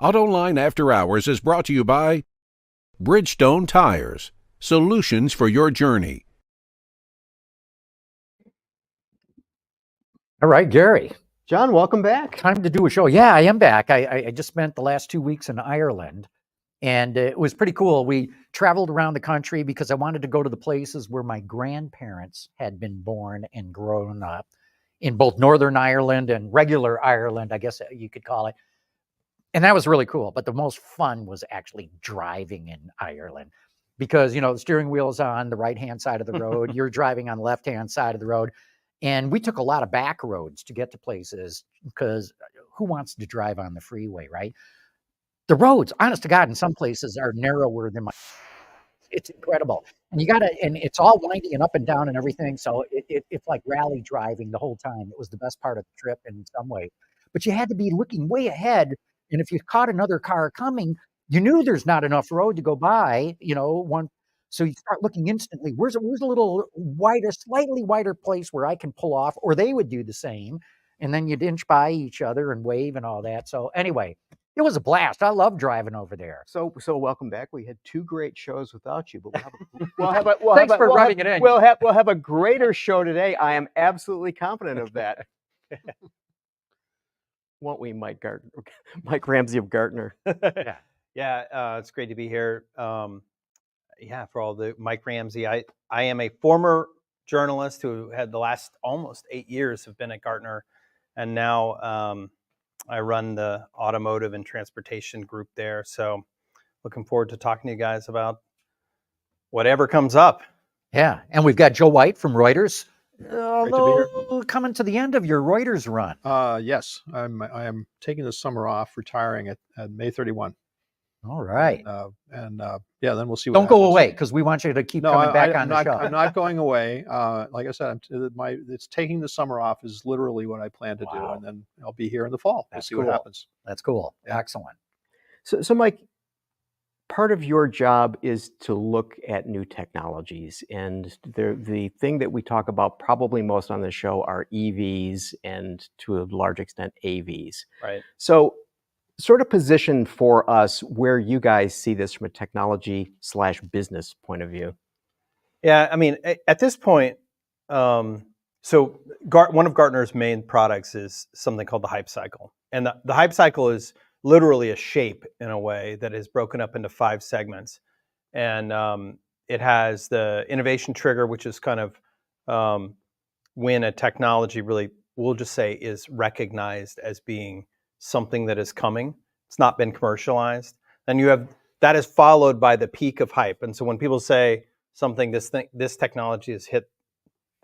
AutoLine After Hours is brought to you by Bridgestone Tires, solutions for your journey. All right, Gary. John, welcome back. Time to do a show. Yeah, I am back. I just spent the last 2 weeks in Ireland, and it was pretty cool. We traveled around the country because I wanted to go to the places where my grandparents had been born and grown up in both Northern Ireland and regular Ireland, I guess you could call it. And that was really cool. But the most fun was actually driving in Ireland because, the steering wheel's on the right-hand side of the road. You're driving on the left-hand side of the road. And we took a lot of back roads to get to places because who wants to drive on the freeway, right? The roads, honest to God, in some places are narrower than it's incredible. And and it's all windy and up and down and everything. So it's like rally driving the whole time. It was the best part of the trip in some way. But you had to be looking way ahead. And if you caught another car coming, you knew there's not enough road to go by, so you start looking instantly, where's a little wider, slightly wider place where I can pull off, or they would do the same. And then you'd inch by each other and wave and all that. So anyway, it was a blast. I love driving over there. So welcome back. We had 2 great shows without you, but Thanks for rubbing it in. We'll have a greater show today. I am absolutely confident of that. Won't we, Mike Ramsey of Gartner? Yeah, it's great to be here. For all the Mike Ramsey. I am a former journalist who had the last almost 8 years have been at Gartner, and now I run the automotive and transportation group there. So looking forward to talking to you guys about whatever comes up. Yeah, and we've got Joe White from Reuters. Coming to the end of your Reuters run. Yes, I am taking the summer off, retiring at May 31. All right. Then we'll see. Don't go away because we want you to keep coming back on the show. I'm not going away. Like I said, it's taking the summer off is literally what I plan to do, and then I'll be here in the fall. We'll see what happens. That's cool. Yeah. Excellent. So Mike, part of your job is to look at new technologies, and the thing that we talk about probably most on the show are EVs and to a large extent AVs. Right. So sort of position for us where you guys see this from a technology/business point of view. Yeah, I mean, at this point, one of Gartner's main products is something called the hype cycle. And the hype cycle is literally a shape in a way that is broken up into 5 segments. And it has the innovation trigger, which is kind of when a technology really, we'll just say, is recognized as being something that is coming. It's not been commercialized. Then you have, that is followed by the peak of hype. And so when people say something, this technology has hit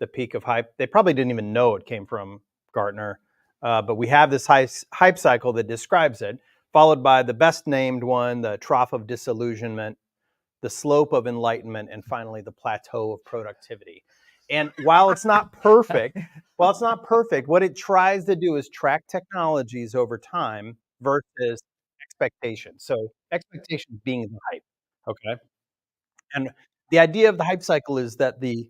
the peak of hype, they probably didn't even know it came from Gartner. But we have this hype cycle that describes it, followed by the best named one, the trough of disillusionment, the slope of enlightenment, and finally the plateau of productivity. And while it's not perfect, what it tries to do is track technologies over time versus expectations. So expectations being the hype, okay? And the idea of the hype cycle is that the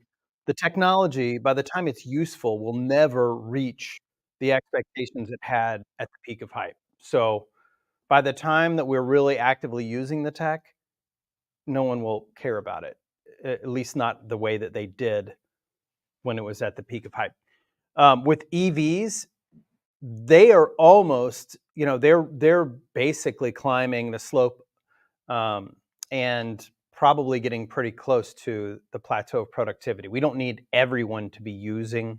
technology, by the time it's useful, will never reach the expectations it had at the peak of hype. So by the time that we're really actively using the tech, no one will care about it, at least not the way that they did when it was at the peak of hype. With EVs, they are almost, they're basically climbing the slope and probably getting pretty close to the plateau of productivity. We don't need everyone to be using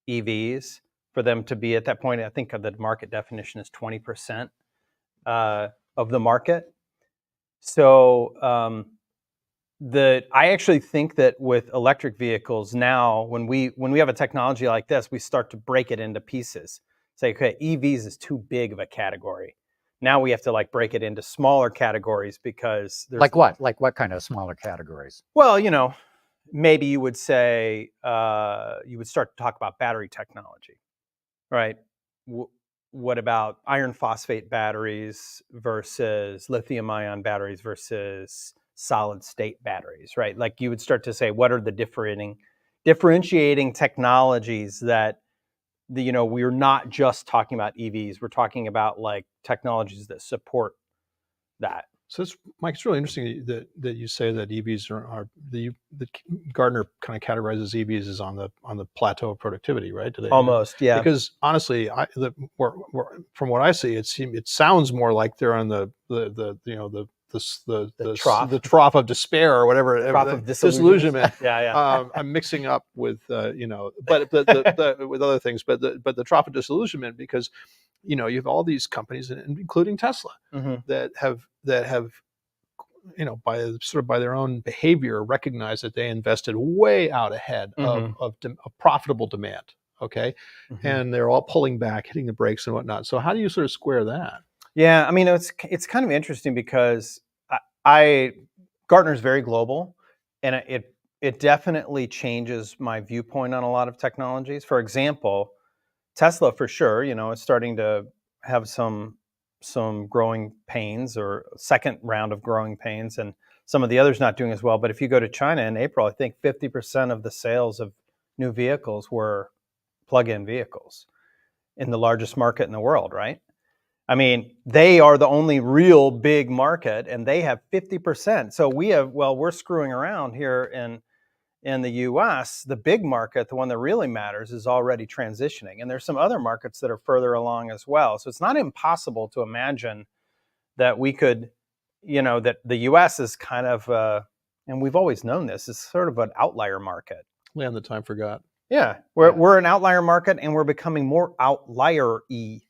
EVs for them to be at that point. I think the market definition is 20% of the market. So I actually think that with electric vehicles now, when we have a technology like this, we start to break it into pieces. Say, okay, EVs is too big of a category. Now we have to break it into smaller categories because there's... Like what? Like what kind of smaller categories? Well, maybe you would say, you would start to talk about battery technology, right? What about iron phosphate batteries versus lithium ion batteries versus solid state batteries, right? Like you would start to say, what are the differentiating technologies that we're not just talking about EVs. We're talking about technologies that support that. So it's, Mike, it's really interesting that you say that EVs that Gartner kind of categorizes EVs as on the plateau of productivity, right? Do they, Almost, yeah. Because honestly, from what I see, it sounds more like they're on the trough. the trough of despair or whatever, Trough of disillusionment. Yeah. I'm mixing up with but with other things, but the trough of disillusionment, because you have all these companies, including Tesla, that have by their own behavior recognize that they invested way out ahead of profitable demand. Okay, and they're all pulling back, hitting the brakes and whatnot. So how do you sort of square that? Yeah, I mean, it's kind of interesting because Gartner's very global, and it definitely changes my viewpoint on a lot of technologies. For example, Tesla, for sure, is starting to have some growing pains, or second round of growing pains, and some of the others not doing as well. But if you go to China in April, I think 50% of the sales of new vehicles were plug-in vehicles in the largest market in the world, right? I mean, they are the only real big market, and they have 50%. So we're screwing around here in the US. The big market, the one that really matters, is already transitioning. And there's some other markets that are further along as well. So it's not impossible to imagine that we could, that the US is kind of, and we've always known this, is sort of an outlier market. Land that time forgot. Yeah, we're an outlier market, and we're becoming more outlier-y.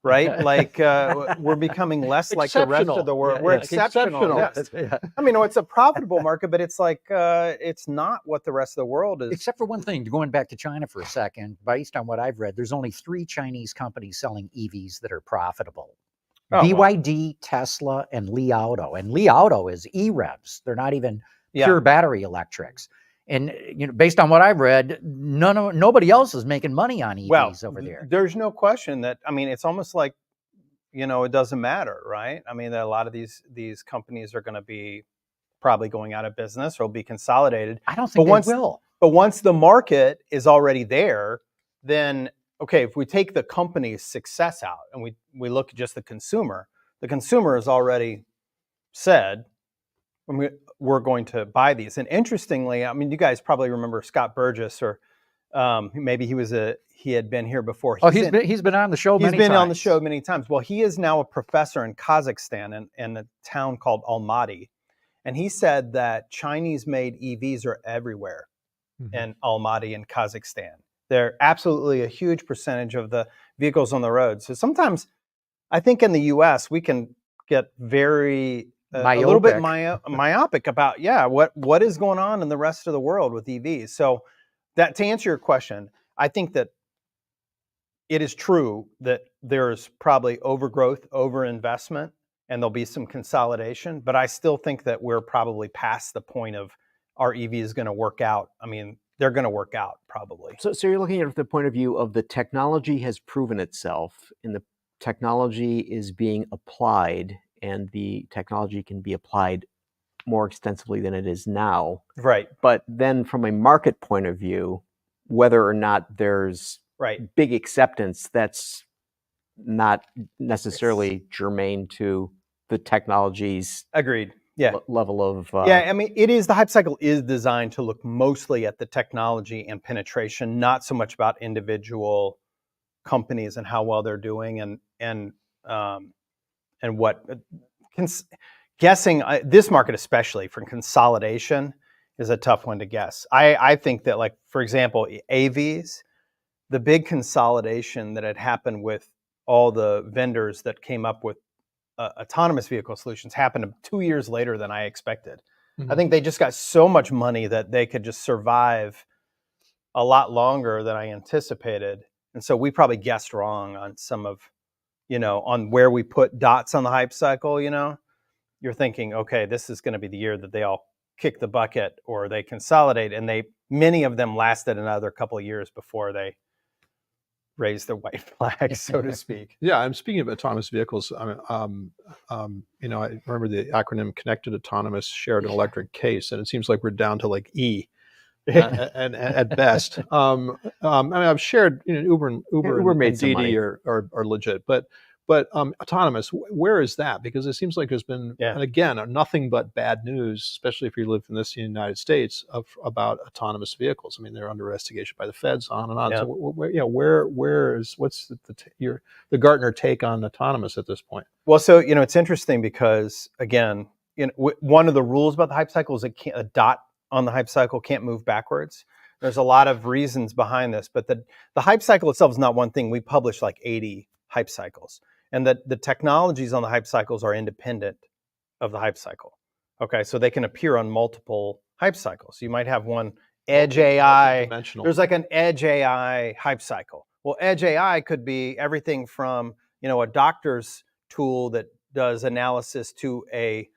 Right? Like we're becoming less like the rest of the world. We're exceptional. Yes. I mean, it's a profitable market, but it's like it's not what the rest of the world is. Except for one thing, going back to China for a second, based on what I've read, there's only 3 Chinese companies selling EVs that are profitable. BYD, Tesla, and Li Auto. And Li Auto is EREVs. They're not even pure battery electrics. And based on what I've read, nobody else is making money on EVs over there. There's no question that, I mean, it's almost like, it doesn't matter, right? I mean, a lot of these companies are going to be probably going out of business or will be consolidated. I don't think they will. But once the market is already there, then, okay, if we take the company's success out and we look at just the consumer has already said, we're going to buy these. And interestingly, I mean, you guys probably remember Scott Burgess, or maybe he had been here before. He's been on the show many times. He's been on the show many times. Well, he is now a professor in Kazakhstan in a town called Almaty. And he said that Chinese-made EVs are everywhere in Almaty in Kazakhstan. They're absolutely a huge percentage of the vehicles on the road. So sometimes I think in the US, we can get very... a little bit myopic about what is going on in the rest of the world with EVs. So that, to answer your question, I think that it is true that there's probably overgrowth, overinvestment, and there'll be some consolidation. But I still think that we're probably past the point of our EV is going to work out. I mean, they're going to work out probably. So you're looking at it from the point of view of the technology has proven itself, and the technology is being applied, and the technology can be applied more extensively than it is now. Right. But then from a market point of view, whether or not there's big acceptance, that's not necessarily germane to the technology's agreed level of... I mean, the hype cycle is designed to look mostly at the technology and penetration, not so much about individual companies and how well they're doing, and what guessing this market, especially from consolidation, is a tough one to guess. I think that, like, for example, AVs, the big consolidation that had happened with all the vendors that came up with autonomous vehicle solutions happened 2 years later than I expected. I think they just got so much money that they could just survive a lot longer than I anticipated. And so we probably guessed wrong on some of, on where we put dots on the hype cycle. You're thinking, okay, this is going to be the year that they all kick the bucket or they consolidate, and many of them lasted another couple of years before they raised the white flag, so to speak. Yeah, I'm speaking of autonomous vehicles. I remember the acronym Connected Autonomous Shared and Electric Case, and it seems like we're down to like E. and at best, I mean, I've shared, Uber and made some Didi money. are legit, but But autonomous, where is that? Because it seems like there's been, Yeah. and again, nothing but bad news, especially if you live in this United States, about autonomous vehicles. I mean, they're under investigation by the feds, on and on. Yeah. So, what's the Gartner take on autonomous at this point? Well, so it's interesting because again, one of the rules about the hype cycle is a dot on the hype cycle can't move backwards. There's a lot of reasons behind this, but the hype cycle itself is not one thing. We publish like 80 hype cycles, and the technologies on the hype cycles are independent of the hype cycle. Okay, so they can appear on multiple hype cycles. You might have one edge AI. There's like an edge AI hype cycle. Well, edge AI could be everything from a doctor's tool that does analysis to a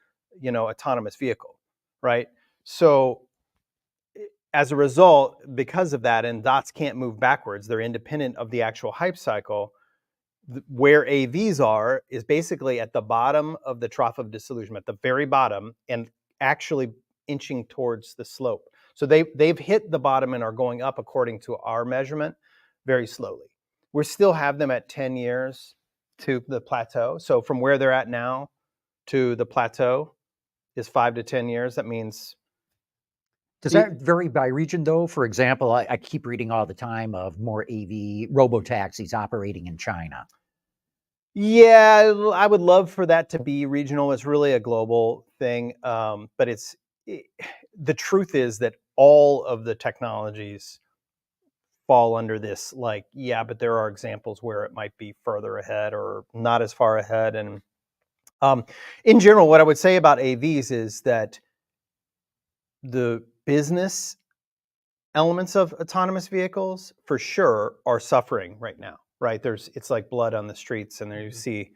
autonomous vehicle, right? So as a result, because of that, and dots can't move backwards, they're independent of the actual hype cycle. Where AVs are is basically at the bottom of the trough of disillusionment, at the very bottom, and actually inching towards the slope. So they've hit the bottom and are going up according to our measurement very slowly. We still have them at 10 years to the plateau. So from where they're at now to the plateau is 5 to 10 years. That means... Does that vary by region, though? For example, I keep reading all the time of more AV robo-taxis operating in China. Yeah, I would love for that to be regional. It's really a global thing. But the truth is that all of the technologies fall under this, but there are examples where it might be further ahead or not as far ahead. And in general, what I would say about AVs is that the business elements of autonomous vehicles for sure are suffering right now, right? It's like blood on the streets, and there you see,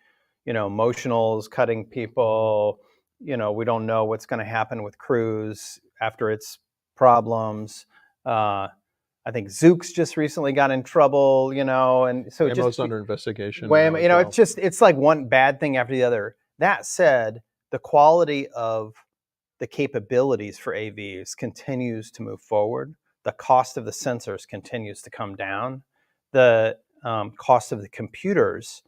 motionals cutting people. We don't know what's going to happen with Cruise after its problems. I think Zoox just recently got in trouble, and so Waymo's just under investigation. Waymo, it's like one bad thing after the other. That said, the quality of the capabilities for AVs continues to move forward. The cost of the sensors continues to come down. The cost of the computers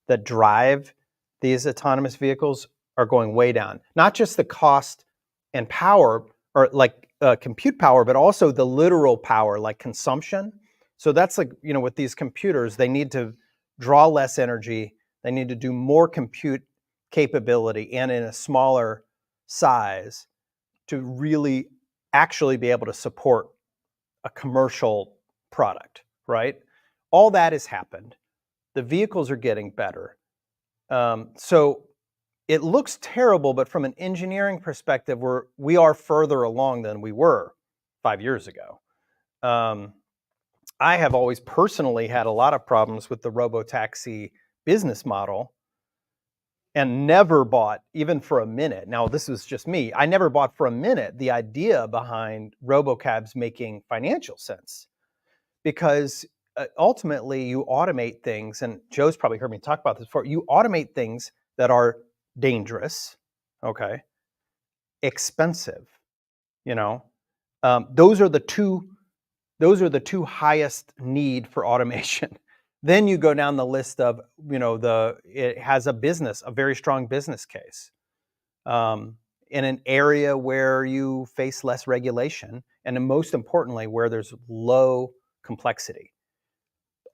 that drive these autonomous vehicles are going way down. Not just the cost and power, or compute power, but also the literal power, like consumption. So that's with these computers, they need to draw less energy. They need to do more compute capability and in a smaller size to really actually be able to support a commercial product, right? All that has happened. The vehicles are getting better. So it looks terrible, but from an engineering perspective, we are further along than we were 5 years ago. I have always personally had a lot of problems with the Robotaxi business model and never bought, even for a minute. Now, this was just me. I never bought for a minute the idea behind robocabs making financial sense, because ultimately you automate things, and Joe's probably heard me talk about this before. You automate things that are dangerous, okay, expensive. Those are the two highest need for automation. Then you go down the list of, it has a very strong business case in an area where you face less regulation, and then most importantly, where there's low complexity.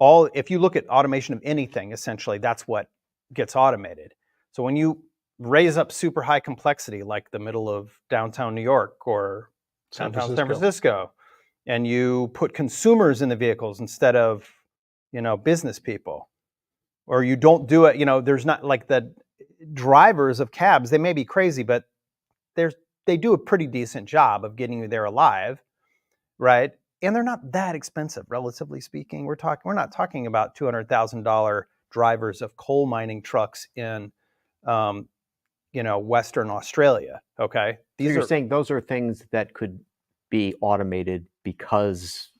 If you look at automation of anything, essentially, that's what gets automated. So when you raise up super high complexity, like the middle of downtown New York or downtown San Francisco, and you put consumers in the vehicles instead of business people, or you don't do it, there's not like the drivers of cabs, they may be crazy, but they do a pretty decent job of getting you there alive, right? And they're not that expensive, relatively speaking. We're not talking about $200,000 drivers of coal mining trucks in Western Australia. Okay, so you're saying those are things that could be automated because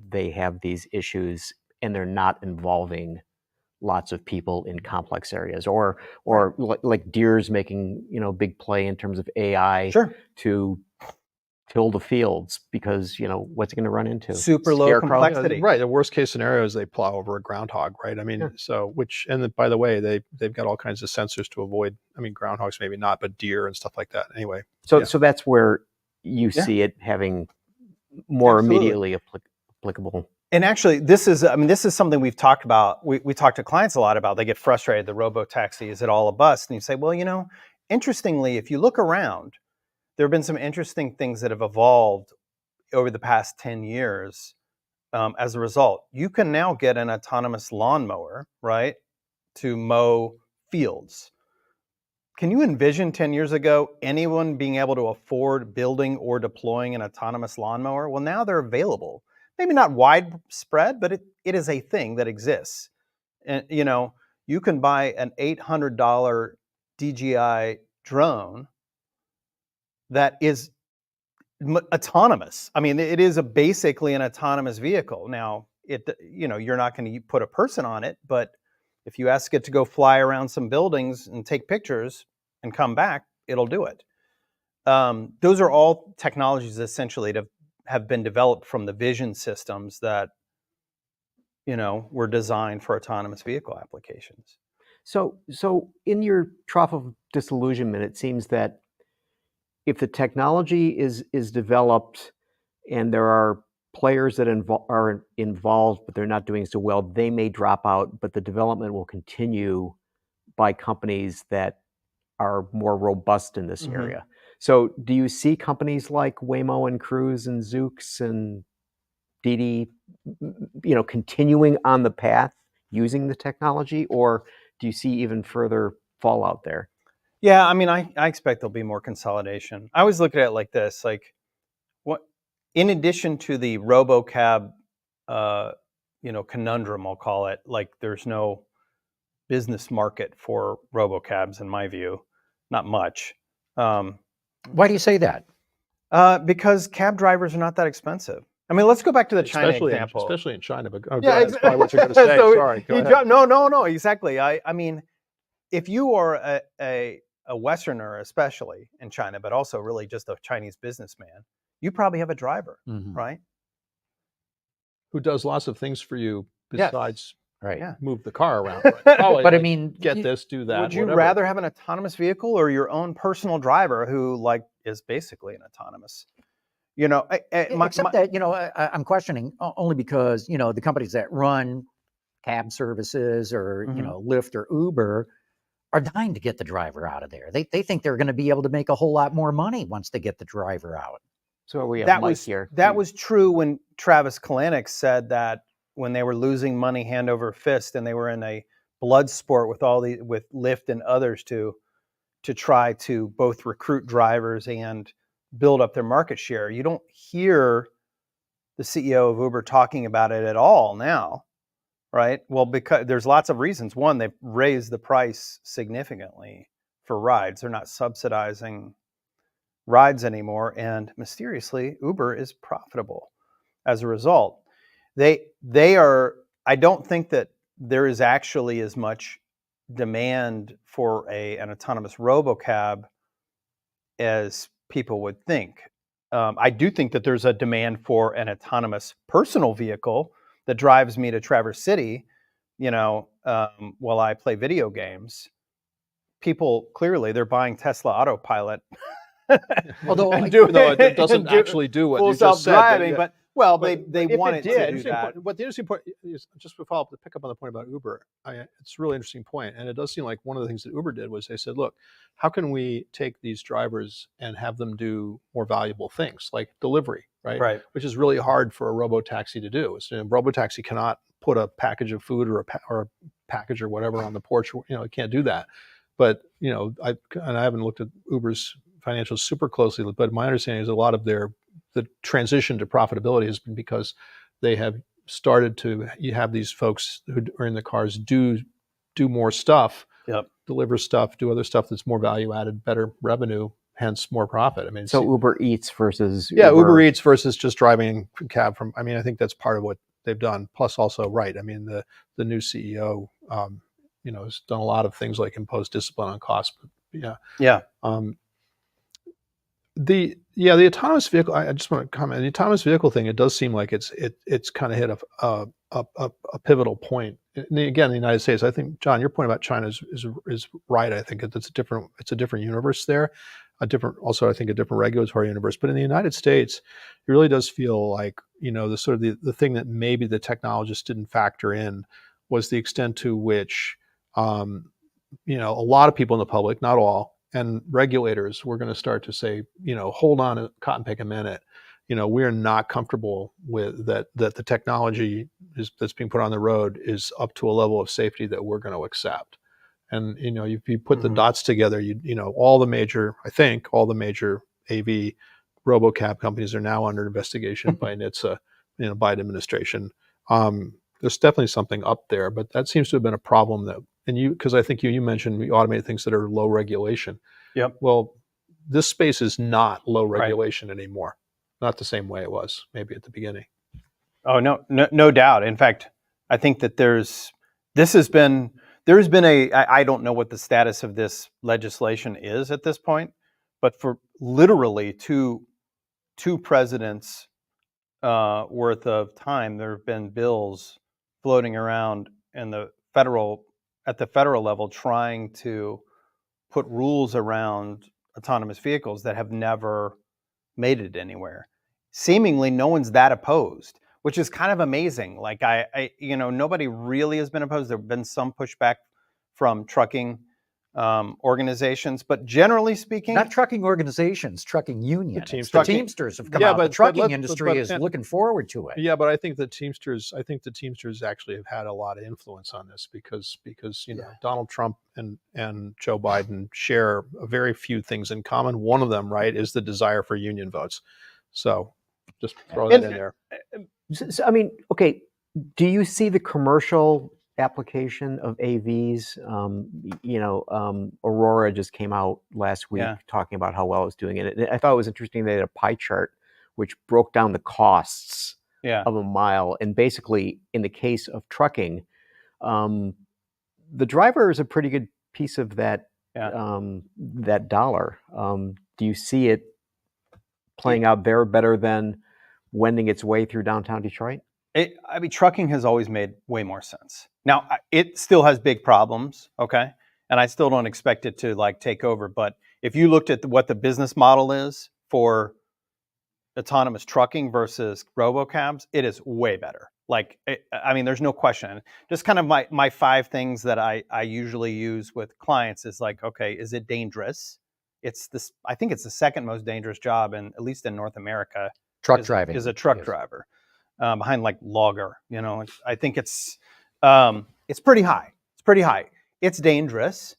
they have these issues and they're not involving lots of people in complex areas, or like Deere's making big play in terms of AI Sure. to till the fields because, what's it going to run into? Super low Scarecrow? complexity. Right. The worst case scenario is they plow over a groundhog, right? I mean, Yeah. by the way, they've got all kinds of sensors to avoid, groundhogs maybe not, but deer and stuff like that. Anyway. So that's where you see it having more immediately applicable. And actually, this is something we've talked about. We talk to clients a lot about. They get frustrated. The robo-taxi, is it all a bust? And you say, well, interestingly, if you look around, there have been some interesting things that have evolved over the past 10 years as a result. You can now get an autonomous lawnmower, right, to mow fields. Can you envision 10 years ago anyone being able to afford building or deploying an autonomous lawnmower? Well, now they're available. Maybe not widespread, but it is a thing that exists. And, you can buy an $800 DJI drone that is autonomous. I mean, it is basically an autonomous vehicle. Now, you're not going to put a person on it, but if you ask it to go fly around some buildings and take pictures and come back, it'll do it. Those are all technologies essentially that have been developed from the vision systems that, were designed for autonomous vehicle applications. So in your trough of disillusionment, it seems that if the technology is developed and there are players that are involved, but they're not doing so well, they may drop out, but the development will continue by companies that are more robust in this area. So do you see companies like Waymo and Cruise and Zoox and Didi, continuing on the path using the technology, or do you see even further fallout there? Yeah, I expect there'll be more consolidation. I always look at it like this, like what, in addition to the RoboCab, conundrum, I'll call it, like there's no business market for RoboCabs in my view, not much. Why do you say that? Because cab drivers are not that expensive. Let's go back to the China example. Especially in China, but that's probably what you're going to say. So Sorry, go ahead. No, exactly. If you are a Westerner, especially in China, but also really just a Chinese businessman, you probably have a driver, right? Who does lots of things for you besides move the car around. Right? But get this, do that. Would you rather have an autonomous vehicle or your own personal driver who is basically an autonomous? I'm questioning only because the companies that run cab services or Lyft or Uber are dying to get the driver out of there. They think they're going to be able to make a whole lot more money once they get the driver out. So we have that was true when Travis Kalanick said that when they were losing money hand over fist and they were in a blood sport with with Lyft and others to try to both recruit drivers and build up their market share. You don't hear the CEO of Uber talking about it at all now, right? Well, because there's lots of reasons. One, they've raised the price significantly for rides. They're not subsidizing rides anymore, and mysteriously, Uber is profitable as a result. They are. I don't think that there is actually as much demand for an autonomous RoboCab as people would think. I do think that there's a demand for an autonomous personal vehicle that drives me to Traverse City, while I play video games. People, clearly, they're buying Tesla Autopilot. Although it doesn't actually do what you just said. But they want it to do that. But the interesting point is, just to follow up, to pick up on the point about Uber, it's a really interesting point. And it does seem like one of the things that Uber did was they said, look, how can we take these drivers and have them do more valuable things like delivery, right? Right. Which is really hard for a robo-taxi to do. So, a robo-taxi cannot put a package of food or a package or whatever on the porch. It can't do that. But, I haven't looked at Uber's financials super closely, but my understanding is a lot of the transition to profitability has been because they have started to, you have these folks who are in the cars do more stuff, deliver stuff, do other stuff that's more value added, better revenue, hence more profit. So Uber Eats versus Uber Eats versus just driving a cab from. I think that's part of what they've done. Plus, also, right. The new CEO, has done a lot of things like impose discipline on costs. But The autonomous vehicle. I just want to comment. The autonomous vehicle thing. It does seem like it's kind of hit a pivotal point. And again, in the United States, I think, John, your point about China is right. I think it's a different universe there, also I think a different regulatory universe. But in the United States, it really does feel like, the sort of the thing that maybe the technologists didn't factor in was the extent to which a lot of people in the public, not all, and regulators were going to start to say, hold on, cotton pick a minute. We're not comfortable with that the technology that's being put on the road is up to a level of safety that we're going to accept. And if you put the dots together, all the major AV RoboCab companies are now under investigation by NHTSA, Biden administration. There's definitely something up there, but that seems to have been a problem because I think you mentioned we automate things that are low regulation. Yep. Well, this space is not low regulation anymore. Not the same way it was maybe at the beginning. Oh, no doubt. In fact, I think that there has been I don't know what the status of this legislation is at this point, but for literally two presidents worth of time, there have been bills floating around at the federal level trying to put rules around autonomous vehicles that have never made it anywhere. Seemingly no one's that opposed, which is kind of amazing. Like nobody really has been opposed. There have been some pushback from trucking organizations, but generally speaking, not trucking organizations, trucking unions. The Teamsters have come out. The trucking industry is looking forward to it. Yeah, but I think the Teamsters actually have had a lot of influence on this because Donald Trump and Joe Biden share a very few things in common. One of them, right, is the desire for union votes. So just throw that in there. So, I mean, okay, do you see the commercial application of AVs? Aurora just came out last week talking about how well it's doing it. And I thought it was interesting they had a pie chart which broke down the costs of a mile. And basically, in the case of trucking, the driver is a pretty good piece of that that dollar. Do you see it playing out there better than wending its way through downtown Detroit? Trucking has always made way more sense. Now, it still has big problems, okay? And I still don't expect it to take over. But if you looked at what the business model is for autonomous trucking versus robocabs, it is way better. There's no question. Just kind of my 5 things that I usually use with clients is okay, is it dangerous? I think it's the second most dangerous job at least in North America. Driving is a truck driver. Behind logger, I think it's pretty high. It's pretty high. It's dangerous.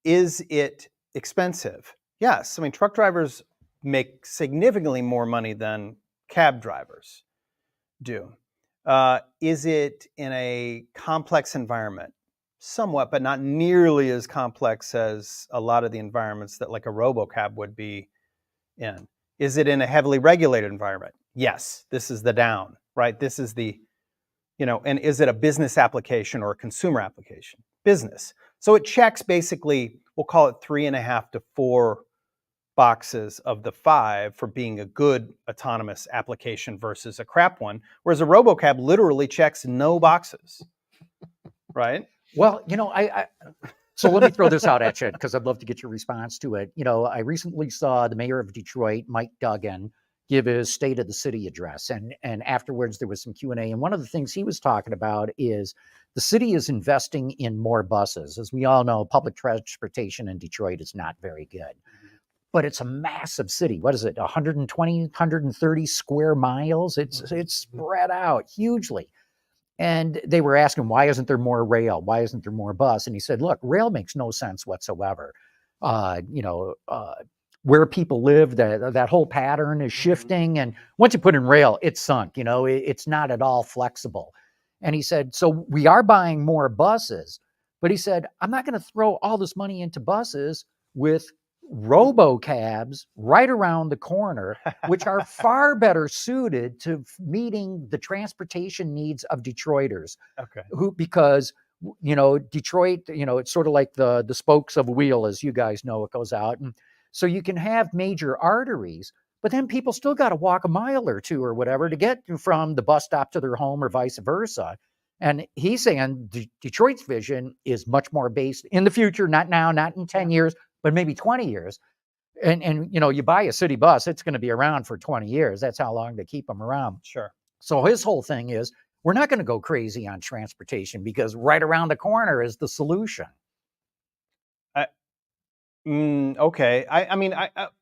Is it expensive? Yes. Truck drivers make significantly more money than cab drivers do. Is it in a complex environment? Somewhat, but not nearly as complex as a lot of the environments that a RoboCab would be in. Is it in a heavily regulated environment? Yes, this is the down, right? This is the, and is it a business application or a consumer application? Business. So it checks basically, we'll call it 3.5 to 4 boxes of the 5 for being a good autonomous application versus a crap one, whereas a RoboCab literally checks no boxes, right? Well, so let me throw this out at you because I'd love to get your response to it. I recently saw the mayor of Detroit, Mike Duggan, give his State of the City address, and afterwards there was some Q&A. And one of the things he was talking about is the city is investing in more buses. As we all know, public transportation in Detroit is not very good, but it's a massive city. What is it? 120, 130 square miles. It's spread out hugely. And they were asking, why isn't there more rail? Why isn't there more bus? And he said, look, rail makes no sense whatsoever. Where people live, that whole pattern is shifting. And once you put in rail, it's sunk. It's not at all flexible. And he said, so we are buying more buses. But he said, I'm not going to throw all this money into buses with robocabs right around the corner, which are far better suited to meeting the transportation needs of Detroiters. Okay. Because Detroit, it's sort of like the spokes of a wheel, as you guys know, it goes out. And So you can have major arteries, but then people still got to walk a mile or two or whatever to get from the bus stop to their home or vice versa. And he's saying Detroit's vision is much more based in the future, not now, not in 10 years, but maybe 20 years. And you know, you buy a city bus, it's going to be around for 20 years. That's how long they keep them around. Sure. So his whole thing is, we're not going to go crazy on transportation because right around the corner is the solution. Okay. I mean,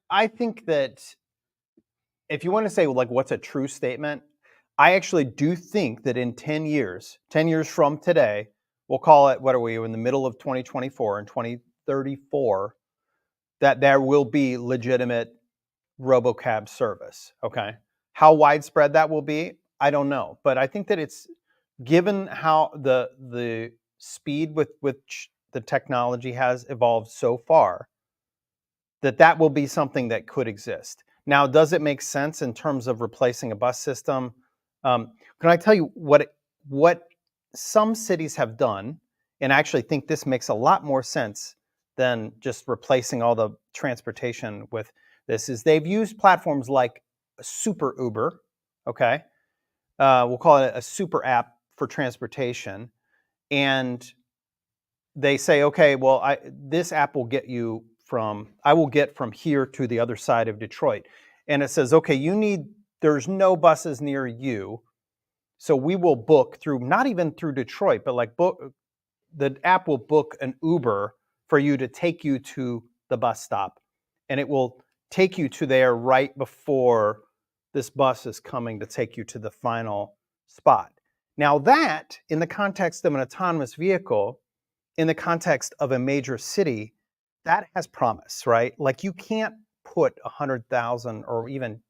I think that if you want to say like what's a true statement, I actually do think that in 10 years from today, we'll call it, what are we, in the middle of 2024 and 2034, that there will be legitimate RoboCab service. Okay. How widespread that will be, I don't know. But I think that it's, given how the speed with which the technology has evolved so far, that will be something that could exist. Now, does it make sense in terms of replacing a bus system? Can I tell you what some cities have done? And I actually think this makes a lot more sense than just replacing all the transportation with this, is they've used platforms like Super Uber, okay? We'll call it a super app for transportation. And they say, okay, well, this app will get you I will get from here to the other side of Detroit. And it says, okay, there's no buses near you. So we will book through, not even through Detroit, but like the app will book an Uber for you to take you to the bus stop. And it will take you to there right before this bus is coming to take you to the final spot. Now that, in the context of an autonomous vehicle, in the context of a major city, that has promise, right? Like you can't put 100,000 or even,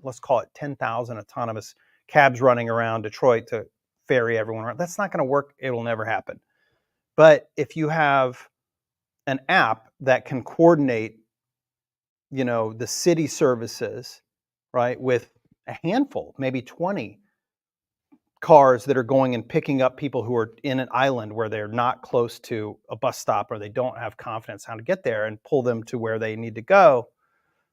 let's call it 10,000 autonomous cabs running around Detroit to ferry everyone around. That's not going to work. It will never happen. But if you have an app that can coordinate, you know, the city services, right, with a handful, maybe 20 cars that are going and picking up people who are in an island where they're not close to a bus stop or they don't have confidence how to get there, and pull them to where they need to go,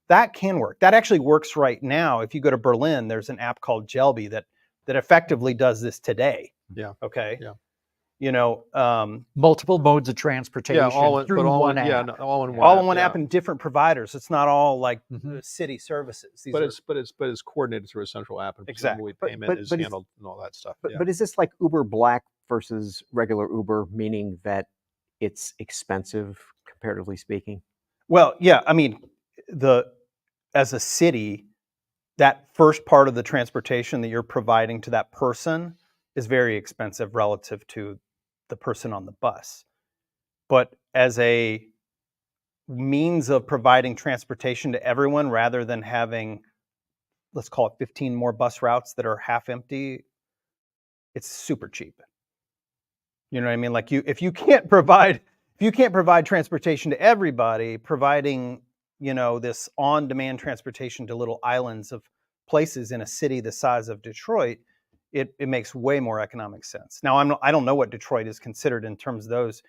that can work. That actually works right now. If you go to Berlin, there's an app called Jelby that effectively does this today. Yeah. Okay. Yeah. You know, Multiple modes of transportation through one app. Yeah, all in one. all in one app, and different providers. It's not all like city services. But it's coordinated through a central app, and presumably payment is handled and all that stuff. But is this like Uber Black versus regular Uber, meaning that it's expensive comparatively speaking? Well, yeah. I mean, as a city, that first part of the transportation that you're providing to that person is very expensive relative to the person on the bus. But as a means of providing transportation to everyone, rather than having, let's call it 15 more bus routes that are half empty, it's super cheap. You know what I mean? Like if you can't provide transportation to everybody, providing, you know, this on-demand transportation to little islands of places in a city the size of Detroit, it makes way more economic sense. Now, I don't know what Detroit is considered in terms of those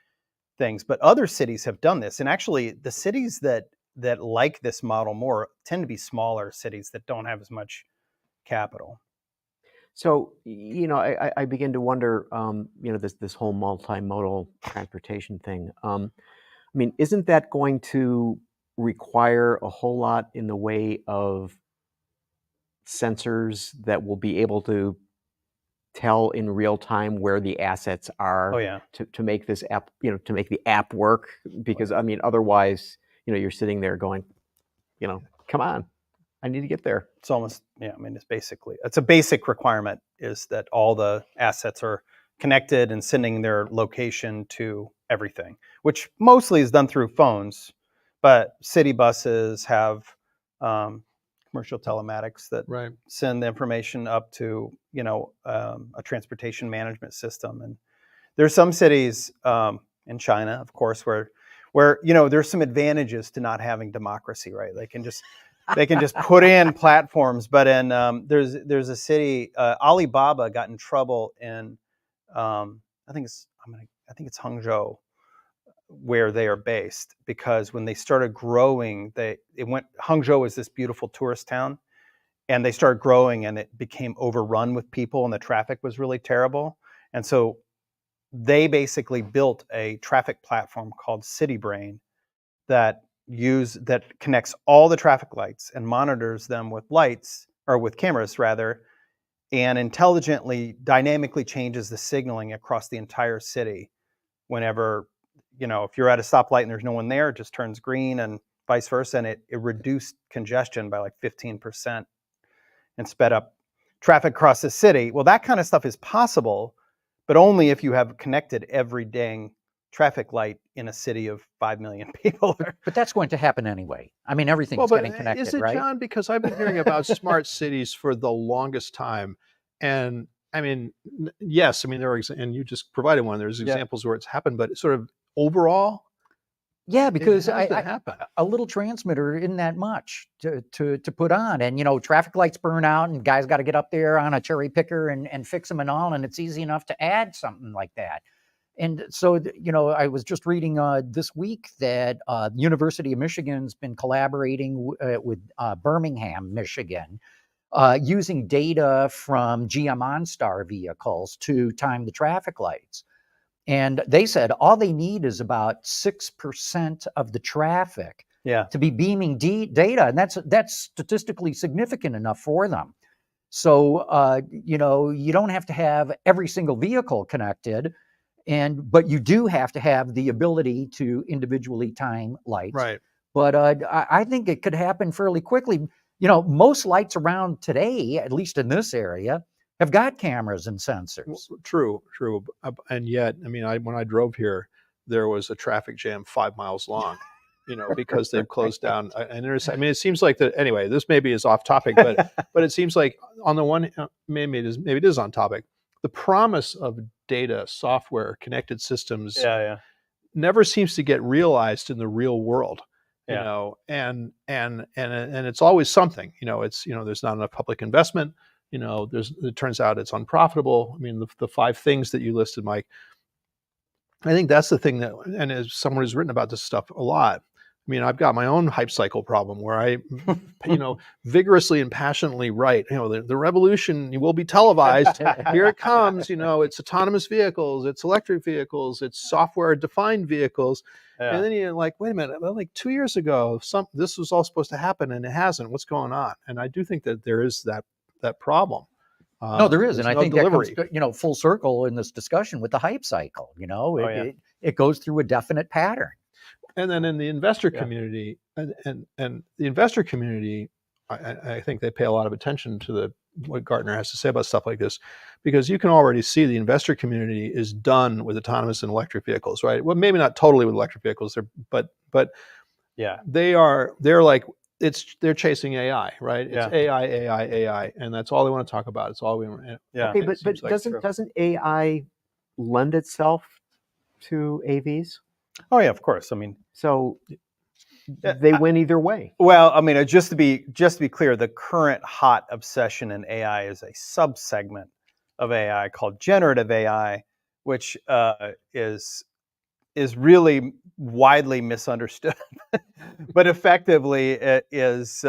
things, but other cities have done this. And actually, the cities that like this model more tend to be smaller cities that don't have as much capital. So, you know, I begin to wonder, you know, this whole multimodal transportation thing. I mean, isn't that going to require a whole lot in the way of sensors that will be able to tell in real time where the assets are? Oh, yeah. To make this app, you know, to make the app work? Because I mean, otherwise, you know, you're sitting there going, you know, come on, I need to get there. It's almost, yeah, I mean, it's a basic requirement, is that all the assets are connected and sending their location to everything, which mostly is done through phones, but city buses have commercial telematics that send the information up to, you know, a transportation management system. And there's some cities in China, of course, where, you know, there's some advantages to not having democracy, right? They can just put in platforms. But in there's a city, Alibaba got in trouble in I think it's Hangzhou where they are based, because when they started growing, Hangzhou is this beautiful tourist town, and they started growing and it became overrun with people and the traffic was really terrible. And so they basically built a traffic platform called CityBrain that connects all the traffic lights and monitors them with cameras rather, and intelligently, dynamically changes the signaling across the entire city. Whenever, if you're at a stoplight and there's no one there, it just turns green, and vice versa. And it reduced congestion by like 15% and sped up traffic across the city. Well, that kind of stuff is possible, but only if you have connected every dang traffic light in a city of 5 million people. But that's going to happen anyway. I mean, everything's Well, but getting connected, is it, right? John? Because I've been hearing about smart cities for the longest time, and I mean, yes, I mean there are, and you just provided one. There's examples where it's happened, but sort of overall, Yeah, because it hasn't happened. a little transmitter isn't that much to put on, and traffic lights burn out, and guys got to get up there on a cherry picker and fix them and all, and it's easy enough to add something like that. And so, I was just reading this week that the University of Michigan's been collaborating with Birmingham, Michigan, using data from GM OnStar vehicles to time the traffic lights. And they said all they need is about 6% of the traffic to be beaming data, and that's statistically significant enough for them. So, you don't have to have every single vehicle connected, but you do have to have the ability to individually time lights. Right. But I think it could happen fairly quickly. Most lights around today, at least in this area, have got cameras and sensors. True. And yet, I mean, when I drove here, there was a traffic jam 5 miles long, because they've closed down an intersection. I mean, it seems like that. Anyway, this maybe is off topic, but it seems like on the one, maybe it is on topic. The promise of data, software, connected systems, never seems to get realized in the real world. And it's always something. There's not enough public investment. It turns out it's unprofitable. I mean, the 5 things that you listed, Mike, I think that's the thing that, and as someone who's written about this stuff a lot, I mean, I've got my own hype cycle problem where I, vigorously and passionately write, the revolution will be televised. Here it comes. It's autonomous vehicles, it's electric vehicles, it's software defined vehicles. Yeah. And then you're like, wait a minute, well, like 2 years ago, this was all supposed to happen and it hasn't. What's going on? And I do think that there is that problem. No, there is. And I think delivery. that comes, full circle in this discussion with the hype cycle. It goes through a definite pattern. And then in the investor community, and the investor community, I think they pay a lot of attention to what Gartner has to say about stuff like this, because you can already see the investor community is done with autonomous and electric vehicles, right? Well, maybe not totally with electric vehicles, but they're like, they're chasing AI, right? It's AI, and that's all they want to talk about. It's all we want. Okay, but doesn't AI lend itself to AVs? Oh yeah, of course. I mean, so they win either way. Well, I mean, just to be clear, the current hot obsession in AI is a subsegment of AI called generative AI, which is really widely misunderstood, but effectively it is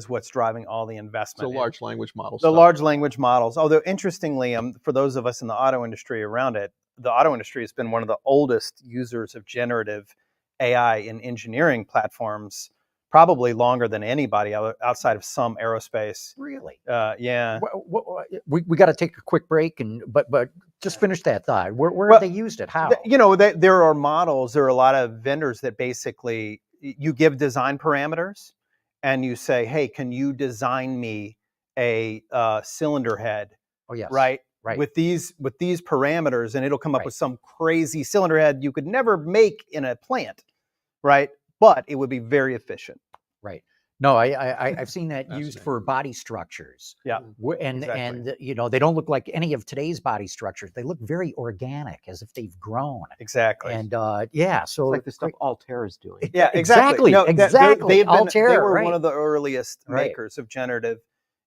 what's driving all the investment. So large language models. The large language models. Although interestingly, for those of us in the auto industry around it, the auto industry has been one of the oldest users of generative AI in engineering platforms, probably longer than anybody outside of some aerospace. Really? Yeah. We got to take a quick break, but just finish that thought. Where have they used it? How? There are models. There are a lot of vendors that basically you give design parameters, and you say, "Hey, can you design me a cylinder head?" Oh yes. Right. With these parameters, and it'll come up with some crazy cylinder head you could never make in a plant, right? But it would be very efficient. Right. No, I've seen that used for body structures. Yeah. And they don't look like any of today's body structures. They look very organic, as if they've grown. Exactly. And so it's like the stuff Altair is doing. Yeah, exactly. Exactly. Altair, they were one of the earliest makers of generative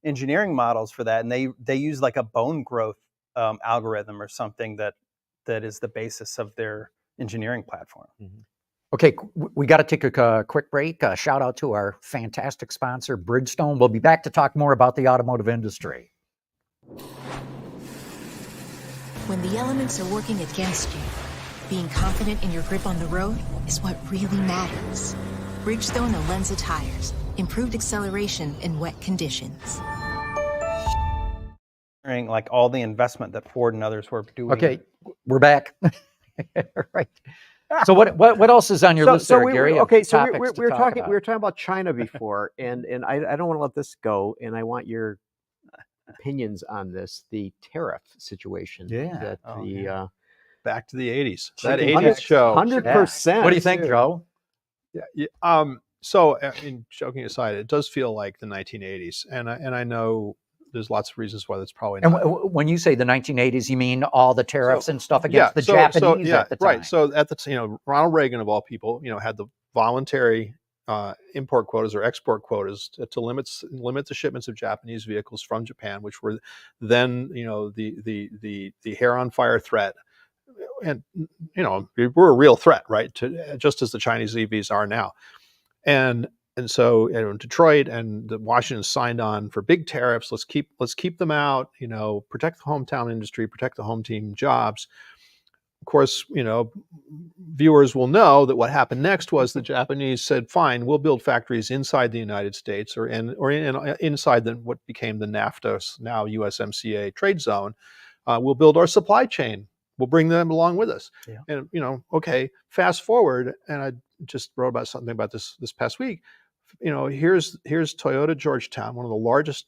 engineering models for that, and they use like a bone growth algorithm or something that is the basis of their engineering platform. Mm-hmm. Okay, we got to take a quick break. Shout out to our fantastic sponsor, Bridgestone. We'll be back to talk more about the automotive industry. When the elements are working against you, being confident in your grip on the road is what really matters. Bridgestone Alenza tires, improved acceleration in wet conditions. Like all the investment that Ford and others were doing. Okay, we're back. Right. So what else is on your list there, Gary? We were talking about? about China before, and I don't want to let this go, and I want your opinions on this, the tariff situation. Yeah. That Back to the 80s. That 80s show. 100%. What do you think, Joe? Yeah. So, I mean, joking aside, it does feel like the 1980s, and I know there's lots of reasons why that's probably not. And when you say the 1980s, you mean all the tariffs and stuff against the Japanese at the time? Right. So at the Ronald Reagan of all people, had the voluntary import quotas or export quotas to limit the shipments of Japanese vehicles from Japan, which were then the hair on fire threat. And we're a real threat, right? Just as the Chinese EVs are now, and so Detroit and Washington signed on for big tariffs. Let's keep them out. Protect the hometown industry, protect the home team jobs. Of course, viewers will know that what happened next was the Japanese said, "Fine, we'll build factories inside the United States or inside what became the NAFTA, now USMCA trade zone. We'll build our supply chain. We'll bring them along with us." Yeah. And okay, fast forward, and I just wrote about something about this past week. Here's Toyota Georgetown, one of the largest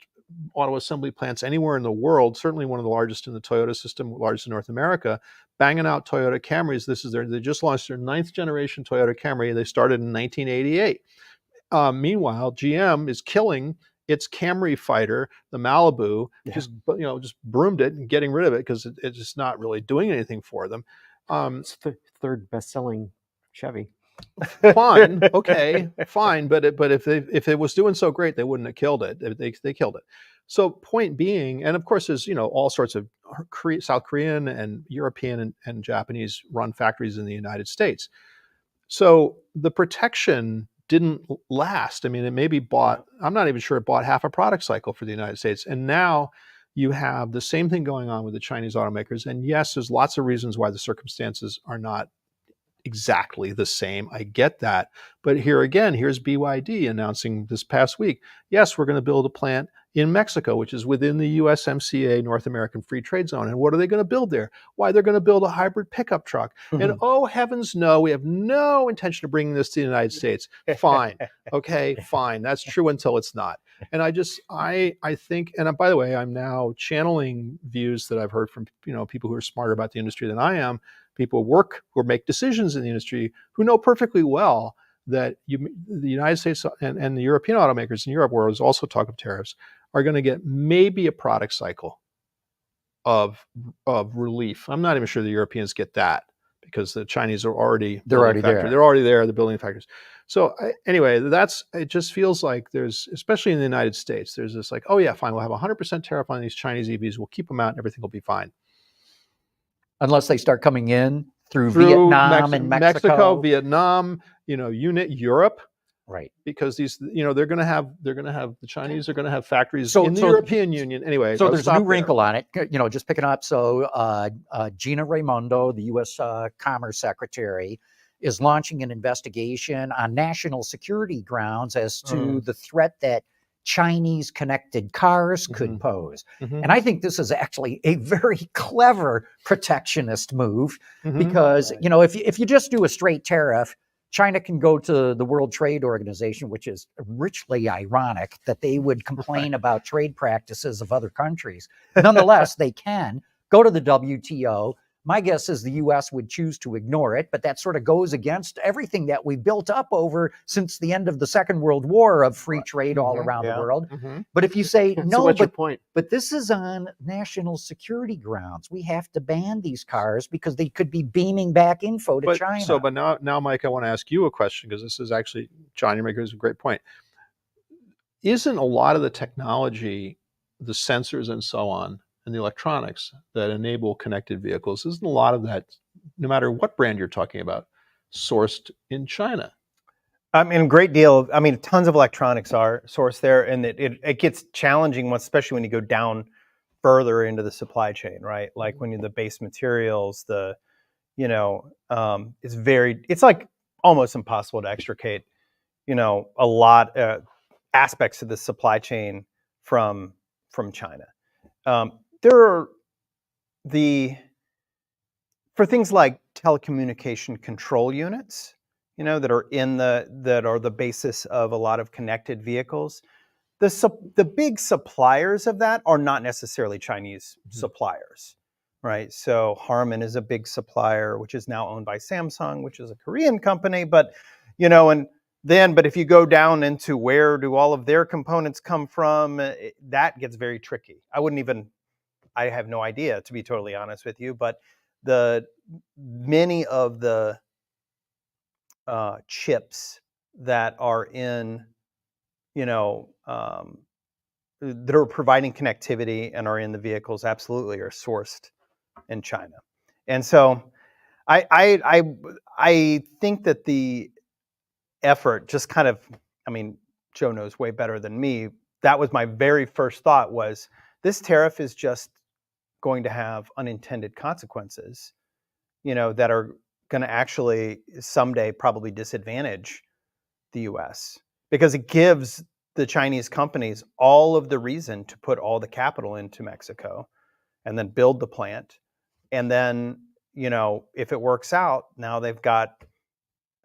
auto assembly plants anywhere in the world, certainly one of the largest in the Toyota system, largest in North America, banging out Toyota Camrys. They just launched their 9th generation Toyota Camry. They started in 1988. Meanwhile, GM is killing its Camry fighter, the Malibu, just broomed it and getting rid of it because it's just not really doing anything for them. It's the third best-selling Chevy. Fine, okay, fine, but if it was doing so great, they wouldn't have killed it. They killed it. So point being, and of course, there's all sorts of South Korean and European and Japanese run factories in the United States. So the protection didn't last. I mean, it maybe bought. I'm not even sure it bought half a product cycle for the United States, and now you have the same thing going on with the Chinese automakers. And yes, there's lots of reasons why the circumstances are not exactly the same. I get that. But here's BYD announcing this past week, yes, we're going to build a plant in Mexico, which is within the USMCA, North American Free Trade Zone. And what are they going to build there? Why, they're going to build a hybrid pickup truck. And oh, heavens no, we have no intention of bringing this to the United States. Fine. Okay, fine. That's true until it's not. And I think, and by the way, I'm now channeling views that I've heard from people who are smarter about the industry than I am, people who make decisions in the industry who know perfectly well that the United States and the European automakers in Europe, where there's also talk of tariffs, are going to get maybe a product cycle of relief. I'm not even sure the Europeans get that because the Chinese are already there. They're already there. They're building factories. So anyway, it just feels like there's, especially in the United States, there's this like, oh yeah, fine, we'll have 100% tariff on these Chinese EVs. We'll keep them out and everything will be fine. Unless they start coming in through Vietnam and Mexico, Vietnam, Europe, right? Because these, they're going to have the Chinese are going to have factories in the European Union anyway. So there's a new wrinkle on it. Just picking up. So Gina Raimondo, the U.S. Commerce Secretary, is launching an investigation on national security grounds as to the threat that Chinese connected cars could pose. And I think this is actually a very clever protectionist move because, if you just do a straight tariff, China can go to the World Trade Organization, which is richly ironic that they would complain about trade practices of other countries. Nonetheless, they can go to the WTO. My guess is the U.S. would choose to ignore it, but that sort of goes against everything that we built up over since the end of the Second World War of free trade all around the world. But if you say, no, what's your point? But this is on national security grounds. We have to ban these cars because they could be beaming back info to China. But now, Mike, I want to ask you a question because this is actually, John, you're making a great point. Isn't a lot of the technology, the sensors and so on, and the electronics that enable connected vehicles, isn't a lot of that, no matter what brand you're talking about, sourced in China. I mean, a great deal. I mean, tons of electronics are sourced there, and it gets challenging, especially when you go down further into the supply chain, right? Like when the base materials, it's like almost impossible to extricate, a lot aspects of the supply chain from China. There are for things like telecommunication control units, that are the basis of a lot of connected vehicles. The big suppliers of that are not necessarily Chinese suppliers, right? So Harman is a big supplier, which is now owned by Samsung, which is a Korean company. But but if you go down into where do all of their components come from, that gets very tricky. I have no idea, to be totally honest with you. But many of the chips that are in, that are providing connectivity and are in the vehicles absolutely are sourced in China. And so I think that the effort just kind of, I mean, Joe knows way better than me. That was my very first thought, was this tariff is just going to have unintended consequences, that are going to actually someday probably disadvantage the US, because it gives the Chinese companies all of the reason to put all the capital into Mexico and then build the plant. And then, if it works out, now they've got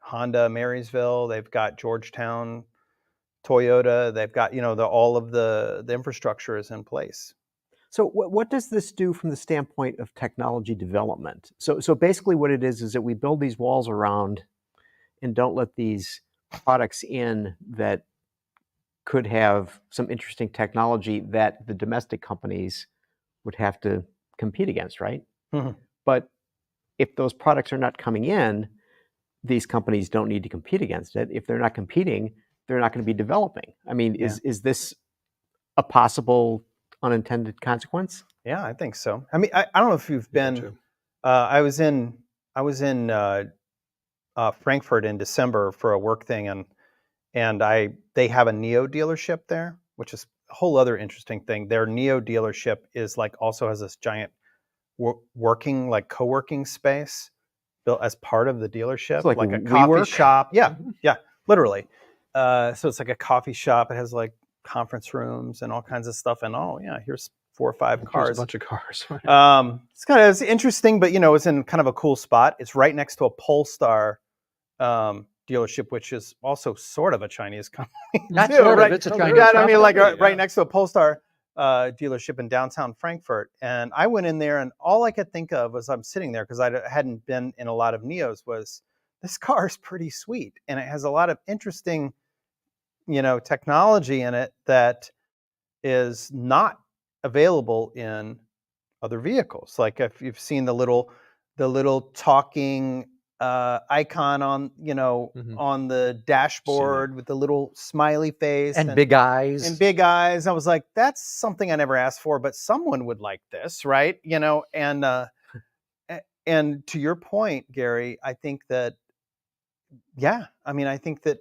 Honda, Marysville, they've got Georgetown, Toyota, they've got, all of the infrastructure is in place. So what does this do from the standpoint of technology development? So basically what it is that we build these walls around and don't let these products in that could have some interesting technology that the domestic companies would have to compete against, right? Mm-hmm. But if those products are not coming in, these companies don't need to compete against it. If they're not competing, they're not going to be developing. I mean, is this a possible unintended consequence? Yeah, I think so. I mean, I don't know if you've been. I was in Frankfurt in December for a work thing, and they have a Neo dealership there, which is a whole other interesting thing. Their Neo dealership is also has this giant co-working space built as part of the dealership, It's like a coffee WeWork? shop. Yeah, literally. So it's like a coffee shop. It has conference rooms and all kinds of stuff. And here's 4 or 5 cars. Here's a bunch of cars. It's interesting, but it's in kind of a cool spot. It's right next to a Polestar dealership, which is also sort of a Chinese company. Not too, sort right? of, it's a Chinese Yeah, I company. mean, right next to a Polestar dealership in downtown Frankfurt. And I went in there, and all I could think of was, I'm sitting there because I hadn't been in a lot of Neos, was this car is pretty sweet, and it has a lot of interesting, technology in it that is not available in other vehicles. Like if you've seen the little talking icon on on the dashboard with the little smiley face and big eyes. I was like, that's something I never asked for, but someone would like this, right? And to your point, Gary, I think that I think that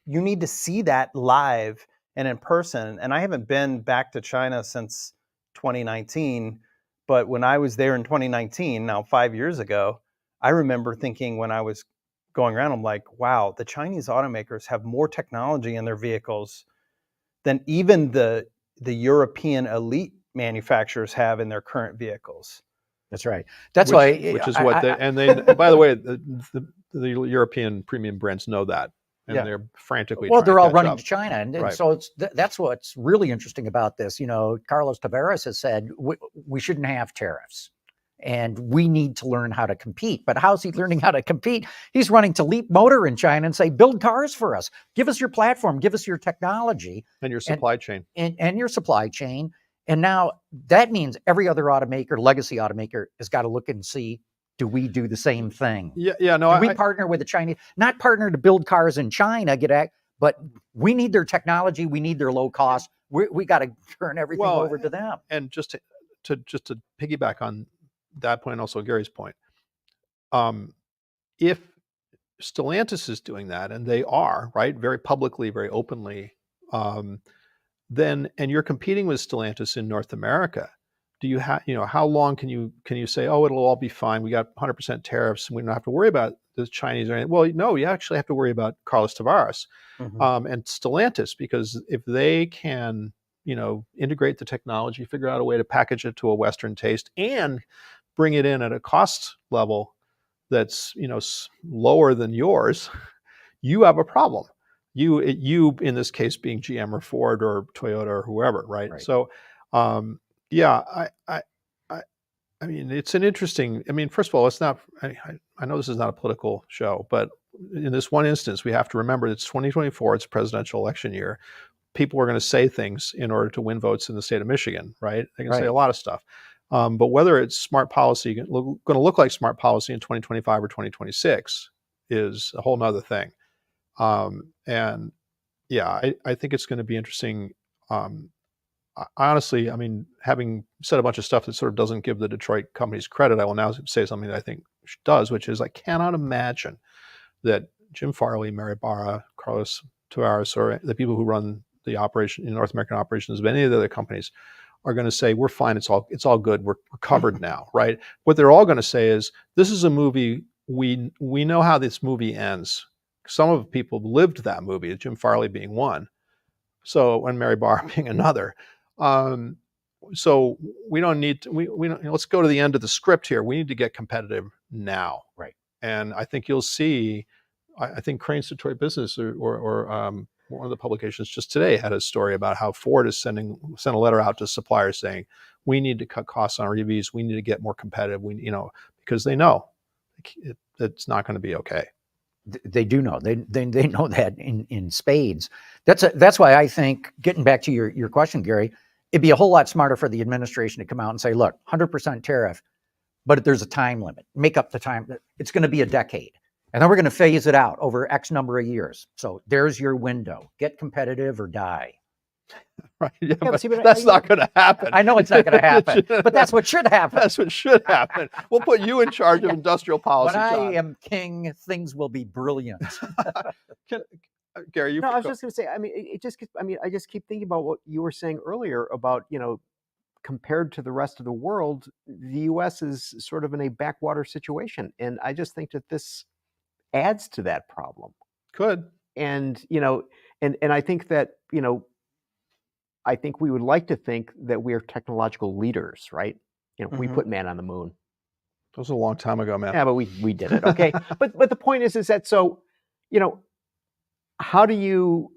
you need to see that live and in person. And I haven't been back to China since 2019, but when I was there in 2019, now 5 years ago, I remember thinking, when I was going around, I'm like, wow, the Chinese automakers have more technology in their vehicles than even the European elite manufacturers have in their current vehicles. That's right. That's why. Which is what they. By the way, the European premium brands know that, and they're frantically. Well, they're all catch running up. to China, and Right. so that's what's really interesting about this. Carlos Tavares has said we shouldn't have tariffs, and we need to learn how to compete. But how's he learning how to compete? He's running to Leap Motor in China and say, build cars for us. Give us your platform. Give us your technology. And your supply chain. And your supply chain. And now that means every other automaker, legacy automaker, has got to look and see, do we do the same thing? No. Do we partner with the Chinese? Not partner to build cars in China, but we need their technology. We need their low cost. We got to turn everything over to them. And just to piggyback on that point, and also Gary's point, if Stellantis is doing that, and they are, right, very publicly, very openly, then, and you're competing with Stellantis in North America, do you have, how long can you say, oh, it'll all be fine, we got 100% tariffs and we don't have to worry about the Chinese or anything? Well, no, you actually have to worry about Carlos Tavares and Stellantis, because if they can, integrate the technology, figure out a way to package it to a Western taste and bring it in at a cost level that's, lower than yours, you have a problem. You in this case being GM or Ford or Toyota or whoever, right? So, yeah, I mean, it's an interesting. I mean, first of all, it's not. I know this is not a political show, but in this one instance, we have to remember it's 2024. It's a presidential election year. People are going to say things in order to win votes in the state of Michigan, right? They can say a lot of stuff. But whether it's smart policy, going to look like smart policy in 2025 or 2026 is a whole nother thing. And yeah, I think it's going to be interesting. Honestly, I mean, having said a bunch of stuff that sort of doesn't give the Detroit companies credit, I will now say something that I think does, which is I cannot imagine that Jim Farley, Mary Barra, Carlos Tavares, or the people who run the operation in North American operations of any of the other companies are going to say, we're fine, it's all good, we're covered now, right? What they're all going to say is, this is a movie, we know how this movie ends. Some of the people lived that movie, Jim Farley being one, so, and Mary Barra being another. So we don't need to, we don't, let's go to the end of the script here. We need to get competitive now. Right. And I think you'll see, I think Crane's Detroit Business or one of the publications just today had a story about how Ford has sent a letter out to suppliers saying, we need to cut costs on our EVs. We need to get more competitive. Because they know it's not going to be okay. They do know. They know that in spades. That's why I think, getting back to your question, Gary, it'd be a whole lot smarter for the administration to come out and say, look, 100% tariff, but there's a time limit. Make up the time. It's going to be a decade. And then we're going to phase it out over X number of years. So there's your window. Get competitive or die. Right. Yeah, but that's not going to happen. I know it's not going to happen, but that's what should happen. That's what should happen. We'll put you in charge of industrial policy. When I am king, things will be brilliant. Gary, I was just going to say, I mean, I just keep thinking about what you were saying earlier about, compared to the rest of the world, the U.S. is sort of in a backwater situation. And I just think that this adds to that problem. Could. And, and I think that, I think we would like to think that we're technological leaders, right? We put man on the moon. That was a long time ago, man. Yeah, but we did it. Okay. but the point is that, so, how do you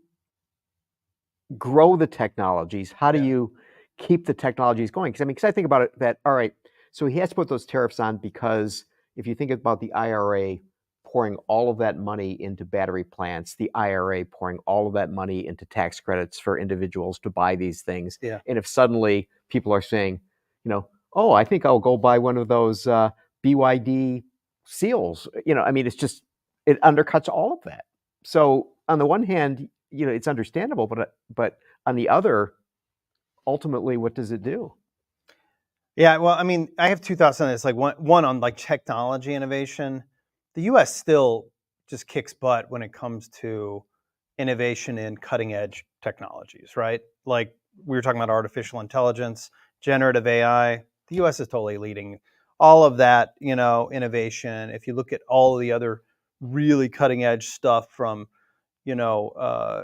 grow the technologies? How do you keep the technologies going? Because I think about it that, all right, so he has to put those tariffs on because if you think about the IRA pouring all of that money into battery plants, the IRA pouring all of that money into tax credits for individuals to buy these things. Yeah. And if suddenly people are saying, oh, I think I'll go buy one of those BYD seals, it's just, it undercuts all of that. So on the one hand, it's understandable, but on the other, ultimately, what does it do? Yeah, well, I mean, I have two thoughts on this. Like one on like technology innovation. The U.S. still just kicks butt when it comes to innovation in cutting edge technologies, right? Like we were talking about artificial intelligence, generative AI. The U.S. is totally leading all of that, innovation. If you look at all of the other really cutting edge stuff from,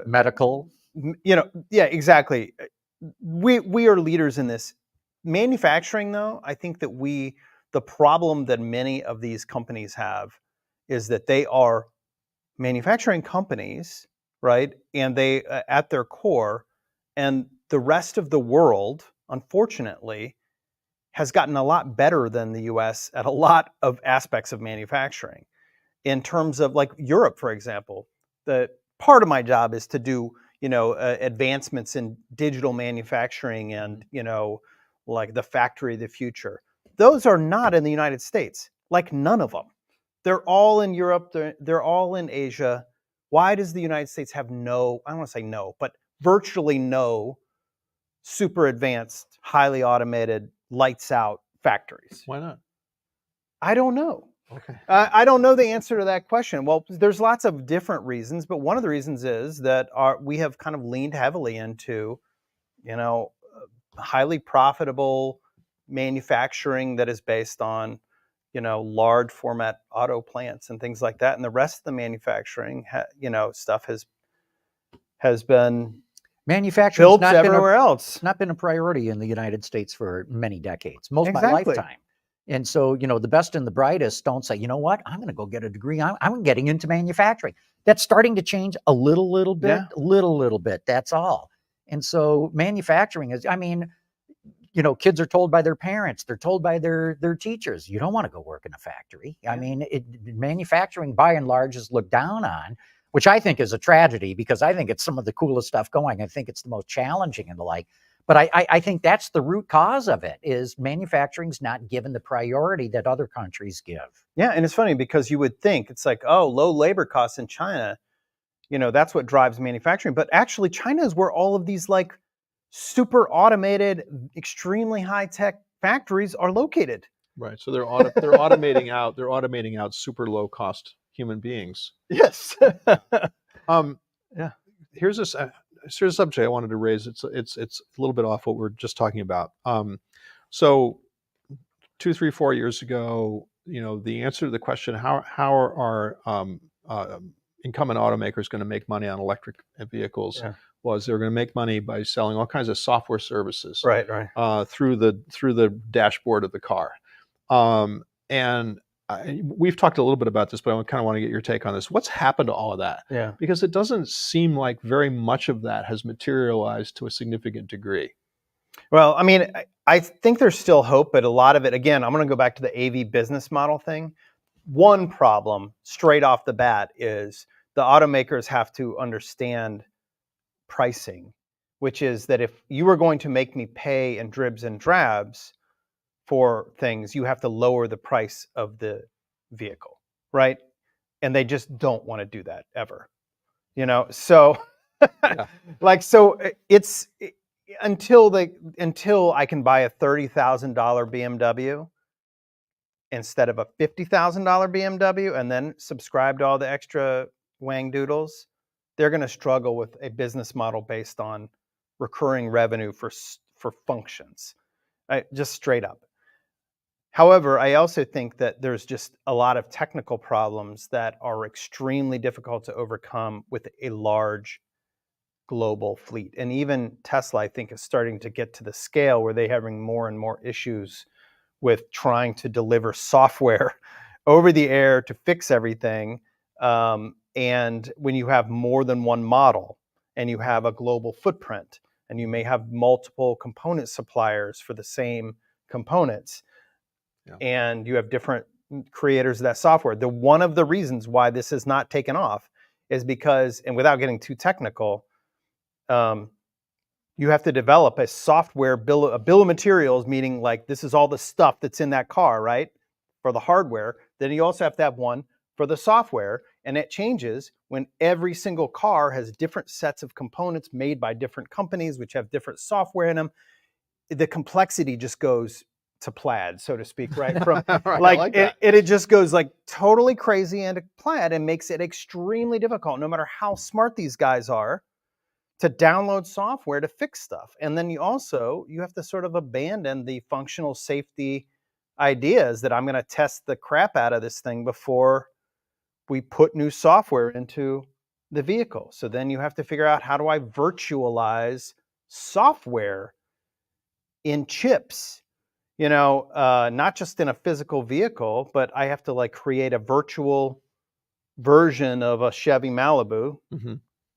medical, yeah, exactly. We are leaders in this. Manufacturing, though, I think that the problem that many of these companies have is that they are manufacturing companies, right? And they, at their core, and the rest of the world, unfortunately, has gotten a lot better than the U.S. at a lot of aspects of manufacturing. In terms of like Europe, for example, the part of my job is to do, advancements in digital manufacturing and, like the factory of the future. Those are not in the United States, like none of them. They're all in Europe. They're all in Asia. Why does the United States have I don't want to say no, but virtually no super advanced, highly automated, lights out factories? Why not? I don't know. Okay. I don't know the answer to that question. Well, there's lots of different reasons, but one of the reasons is that we have kind of leaned heavily into, highly profitable manufacturing that is based on, large format auto plants and things like that, and the rest of the manufacturing, stuff has been Manufacturing's built not everywhere else. not been a priority in the United States for many decades, most of my Exactly. lifetime. And so, the best and the brightest don't say, you know what, I'm going to go get a degree. I'm getting into manufacturing. That's starting to change a little bit, Yeah. little bit. That's all. And so manufacturing is, kids are told by their parents, they're told by their teachers, you don't want to go work in a factory. I mean, manufacturing by and large is looked down on, which I think is a tragedy because I think it's some of the coolest stuff going. I think it's the most challenging and the like. But I think that's the root cause of it is manufacturing's not given the priority that other countries give. Yeah, and it's funny because you would think it's like, oh, low labor costs in China, that's what drives manufacturing. But actually, China is where all of these like super automated, extremely high tech factories are located. Right. So they're automating out. They're automating out super low cost human beings. Yes. Yeah. Here's a subject I wanted to raise. It's a little bit off what we're just talking about. So 2, 3, 4 years ago, the answer to the question how are incumbent automakers going to make money on electric vehicles was they were going to make money by selling all kinds of software services Right. through the dashboard of the car. And we've talked a little bit about this, but I kind of want to get your take on this. What's happened to all of that? Yeah. Because it doesn't seem like very much of that has materialized to a significant degree. Well, I mean, I think there's still hope, but a lot of it, again, I'm going to go back to the AV business model thing. One problem straight off the bat is the automakers have to understand pricing, which is that if you are going to make me pay in dribs and drabs for things, you have to lower the price of the vehicle, right? And they just don't want to do that ever, so so it's until I can buy a $30,000 BMW instead of a $50,000 BMW and then subscribe to all the extra wang doodles, they're going to struggle with a business model based on recurring revenue for functions, just straight up. However, I also think that there's just a lot of technical problems that are extremely difficult to overcome with a large global fleet. And even Tesla, I think, is starting to get to the scale where they're having more and more issues with trying to deliver software over the air to fix everything. And when you have more than one model and you have a global footprint and you may have multiple component suppliers for the same components, and you have different creators of that software. One of the reasons why this has not taken off is because, and without getting too technical, you have to develop a software bill of materials, meaning like this is all the stuff that's in that car, right? For the hardware. Then you also have to have one for the software, and it changes when every single car has different sets of components made by different companies, which have different software in them. The complexity just goes to plaid, so to speak, right? From Right, it just goes like totally crazy into plaid and makes it extremely difficult, no matter how smart these guys are, to download software to fix stuff. And then you have to sort of abandon the functional safety ideas that I'm going to test the crap out of this thing before we put new software into the vehicle. So then you have to figure out, how do I virtualize software in chips? Not just in a physical vehicle, but I have to like create a virtual version of a Chevy Malibu. Mm-hmm.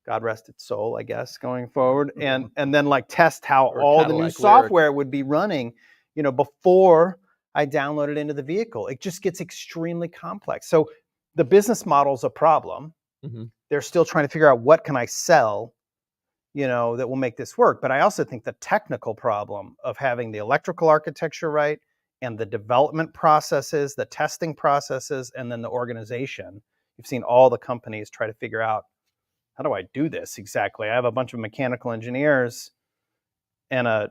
God rest its soul, I guess, going forward, and then like test how all the new software would be running, before I download it into the vehicle. It just gets extremely complex. So the business model is a problem. Mm-hmm. They're still trying to figure out what can I sell, that will make this work. But I also think the technical problem of having the electrical architecture right and the development processes, the testing processes, and then the organization. You've seen all the companies try to figure out, how do I do this exactly? I have a bunch of mechanical engineers and a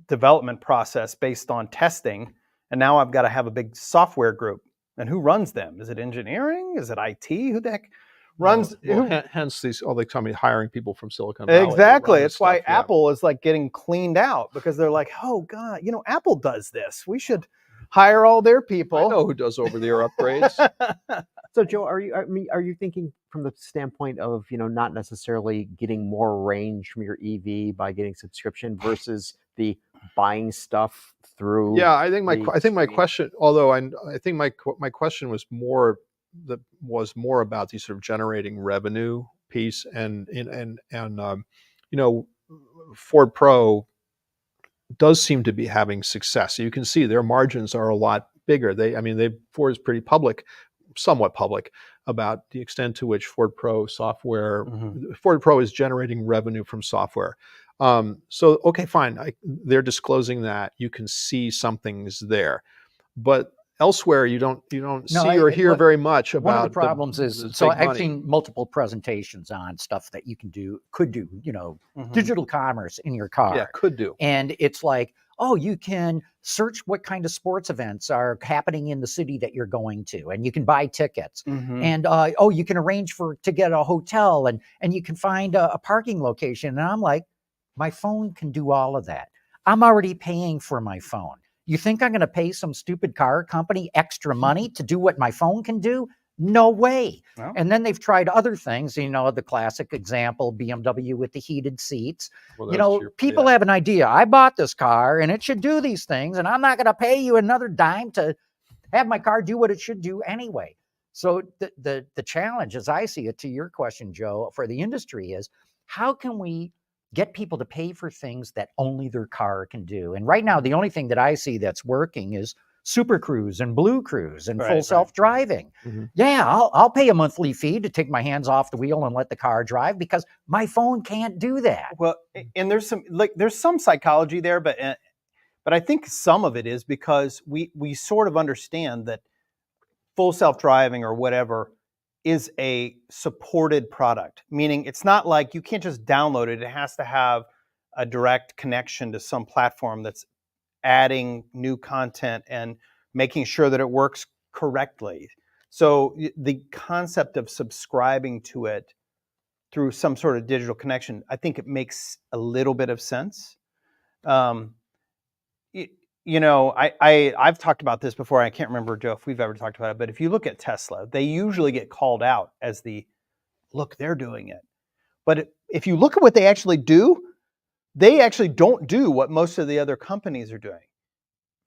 development process based on testing. And now I've got to have a big software group. And who runs them? Is it engineering? Is it IT? Who the heck runs? Hence all the company hiring people from Silicon Valley. Exactly. It's It's why Apple is like getting cleaned out, because they're like, oh God, Apple does this. We should hire all their people. I know who does over-the-air upgrades. So, Joe, are you thinking from the standpoint of not necessarily getting more range from your EV by getting subscription versus the buying stuff through? Yeah, I think my question, although I think my question was more about the sort of generating revenue piece, and Ford Pro does seem to be having success. So you can see their margins are a lot bigger. Ford is pretty public, somewhat public, about the extent to which Ford Pro software, Ford Pro is generating revenue from software. So okay, fine, they're disclosing that. You can see something's there, but elsewhere you don't see or hear very much about. One of the problems is, so I've seen multiple presentations on stuff that you could do, digital commerce in your car. Yeah, could do. And it's like, oh, you can search what kind of sports events are happening in the city that you're going to, and you can buy tickets. And you can arrange to get a hotel, and you can find a parking location. And I'm like, my phone can do all of that. I'm already paying for my phone. You think I'm going to pay some stupid car company extra money to do what my phone can do? No way. Well, and then they've tried other things, the classic example, BMW with the heated seats. Well, people have an idea. I bought this car and it should do these things, and I'm not going to pay you another dime to have my car do what it should do anyway. So the challenge, as I see it, to your question, Joe, for the industry is, how can we get people to pay for things that only their car can do? And right now, the only thing that I see that's working is Super Cruise and Blue Cruise and full self-driving. Yeah, I'll pay a monthly fee to take my hands off the wheel and let the car drive, because my phone can't do that. Well, and there's some psychology there, but I think some of it is because we sort of understand that full self-driving or whatever is a supported product, meaning it's not like you can't just download it. It has to have a direct connection to some platform that's adding new content and making sure that it works correctly. So the concept of subscribing to it through some sort of digital connection, I think it makes a little bit of sense. I've talked about this before. I can't remember, Joe, if we've ever talked about it, but if you look at Tesla, they usually get called out as look, they're doing it. But if you look at what they actually do, they actually don't do what most of the other companies are doing.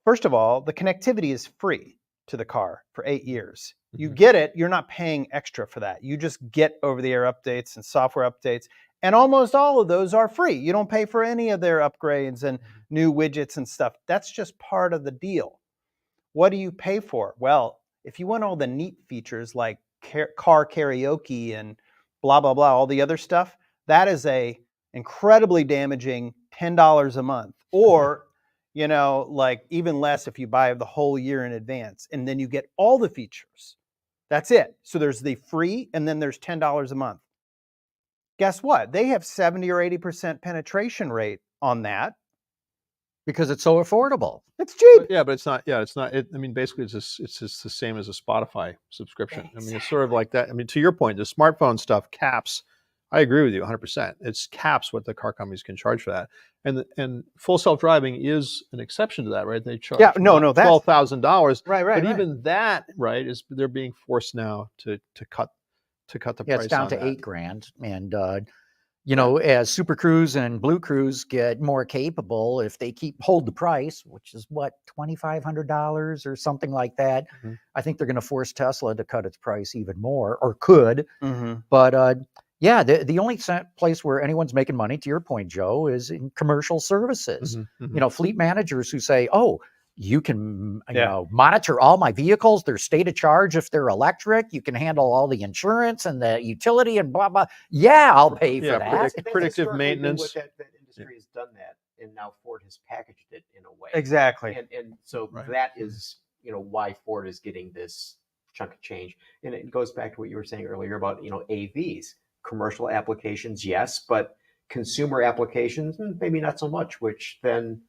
First of all, the connectivity is free to the car for 8 years. You get it, you're not paying extra for that. You just get over-the-air updates and software updates, and almost all of those are free. You don't pay for any of their upgrades and new widgets and stuff. That's just part of the deal. What do you pay for? Well, if you want all the neat features like car karaoke and blah, blah, blah, all the other stuff, that is a incredibly damaging $10 a month, or even less if you buy the whole year in advance, and then you get all the features. That's it. So there's the free, and then there's $10 a month. Guess what? They have 70 or 80% penetration rate on that. Because it's so affordable. It's cheap. But it's not. Yeah, it's not. Basically, it's just the same as a Spotify subscription. Exactly. It's sort of like that. To your point, the smartphone stuff caps. I agree with you 100%. It's caps what the car companies can charge for that, and full self-driving is an exception to that, right? They charge $12,000, right. But even that, right, is they're being forced now to cut the price. It's down to $8,000, and as Super Cruise and Blue Cruise get more capable, if they hold the price, which is what, $2,500 or something like that, I think they're going to force Tesla to cut its price even more, or could. But the only place where anyone's making money, to your point, Joe, is in commercial services. Fleet managers who say, oh, you can monitor all my vehicles, their state of charge if they're electric, you can handle all the insurance and the utility and blah, blah. Yeah, I'll pay for that. Predictive maintenance. That industry has done that, and now Ford has packaged it in a way. Exactly. And so that is why Ford is getting this chunk of change. And it goes back to what you were saying earlier about AVs. Commercial applications, yes, but consumer applications, maybe not so much, which then,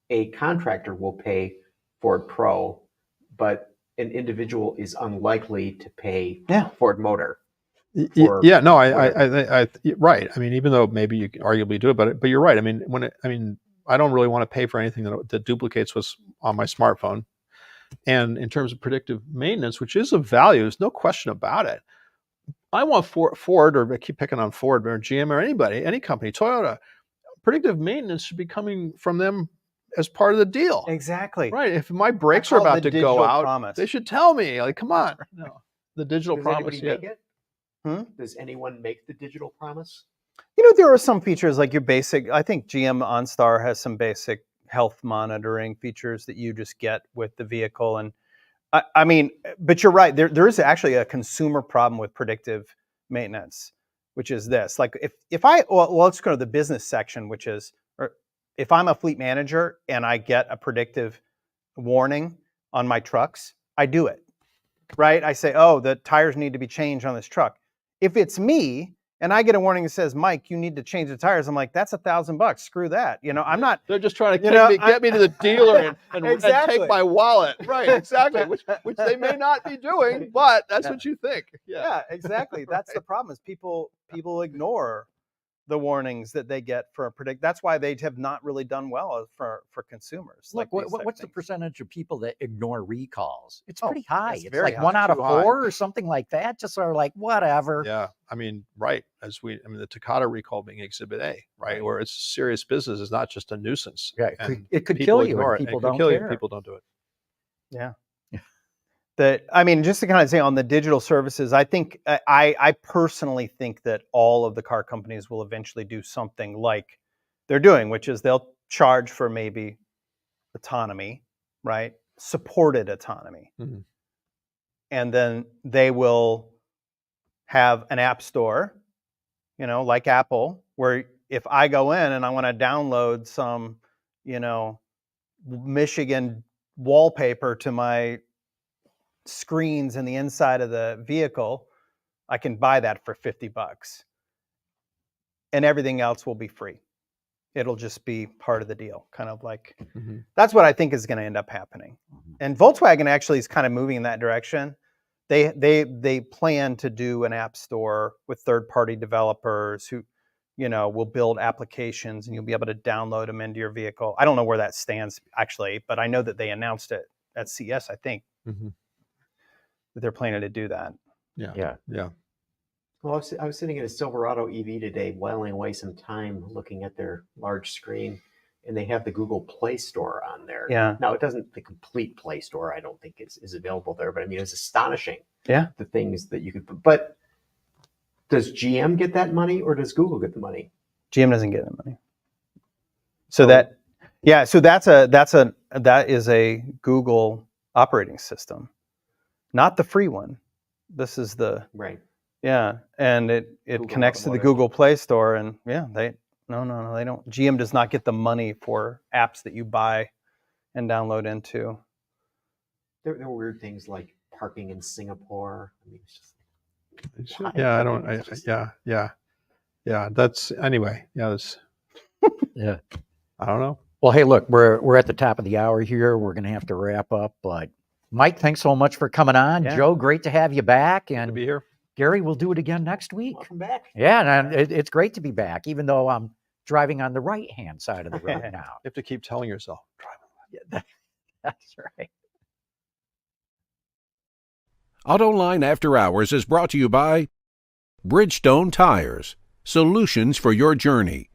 a contractor will pay Ford Pro, but an individual is unlikely to pay Yeah. Ford Motor. Yeah, no, whatever. right. I mean, even though maybe you can arguably do it, but you're right. I mean, I don't really want to pay for anything that duplicates what's on my smartphone. And in terms of predictive maintenance, which is of value, there's no question about it. I want Ford, or I keep picking on Ford or GM or anybody, any company, Toyota, predictive maintenance should be coming from them as part of the deal. Exactly. Right. If my brakes are call it about the to go digital out, promise. they should tell me. Like, come on. No, the digital Does promise. anybody make it? Does anyone make the digital promise? There are some features like your basic, I think GM OnStar has some basic health monitoring features that you just get with the vehicle. And I mean, but you're right. There is actually a consumer problem with predictive maintenance, which is this. Like let's go to the business section, which is, or if I'm a fleet manager and I get a predictive warning on my trucks, I do it, right? I say, oh, the tires need to be changed on this truck. If it's me and I get a warning that says, Mike, you need to change the tires, I'm like, that's $1,000. Screw that. I'm not. They're just trying to get me to the dealer and Exactly. take my wallet. Right, exactly. which they may not be doing, but that's what you think. Yeah, exactly. That's the problem is people ignore the warnings that they get for a predict. That's why they have not really done well for consumers. Look, like what's the percentage of people that ignore recalls? It's Oh, pretty high. it's It's very like high. 1 out of Too high. 4 or something like that. Just sort of like, whatever. Yeah, I mean, right. The Takata recall being Exhibit A, right, where it's serious business, is not just a nuisance. Yeah, And it could people kill you ignore if it. people It could don't kill you care. if people don't do it. Yeah. Just to kind of say on the digital services, I think I personally think that all of the car companies will eventually do something like they're doing, which is they'll charge for maybe autonomy, right? Supported autonomy. Mhm. And then they will have an app store, like Apple, where if I go in and I want to download some, Michigan wallpaper to my screens in the inside of the vehicle, I can buy that for $50 and everything else will be free. It'll just be part of the deal, kind of like that's what I think is going to end up happening. And Volkswagen actually is kind of moving in that direction. They plan to do an app store with third-party developers who will build applications and you'll be able to download them into your vehicle. I don't know where that stands actually, but I know that they announced it at CES, I think. That they're planning to do that. Yeah. Well, I was sitting in a Silverado EV today, whiling away some time looking at their large screen, and they have the Google Play Store on there. Yeah. Now, the complete Play Store, I don't think is available there, but I mean, it's astonishing. Yeah. The things that you could put. But does GM get that money or does Google get the money? GM doesn't get the money. So that is a Google operating system, not the free one. This is the right. Yeah, and it connects to the Google Play Store, and they don't. GM does not get the money for apps that you buy and download into. There were weird things like parking in Singapore. I mean, it's just That's anyway. Yeah, that's. Yeah. I don't know. Well, hey, look, we're at the top of the hour here. We're going to have to wrap up, but Mike, thanks so much for coming on. Yeah. Joe, great to have you back. Good And to be here. Gary, we'll do it again next week. welcome back. Yeah, and it's great to be back, even though I'm driving on the right-hand side of the road now. You have to keep telling yourself, drive. That's right. AutoLine After Hours is brought to you by Bridgestone Tires, solutions for your journey.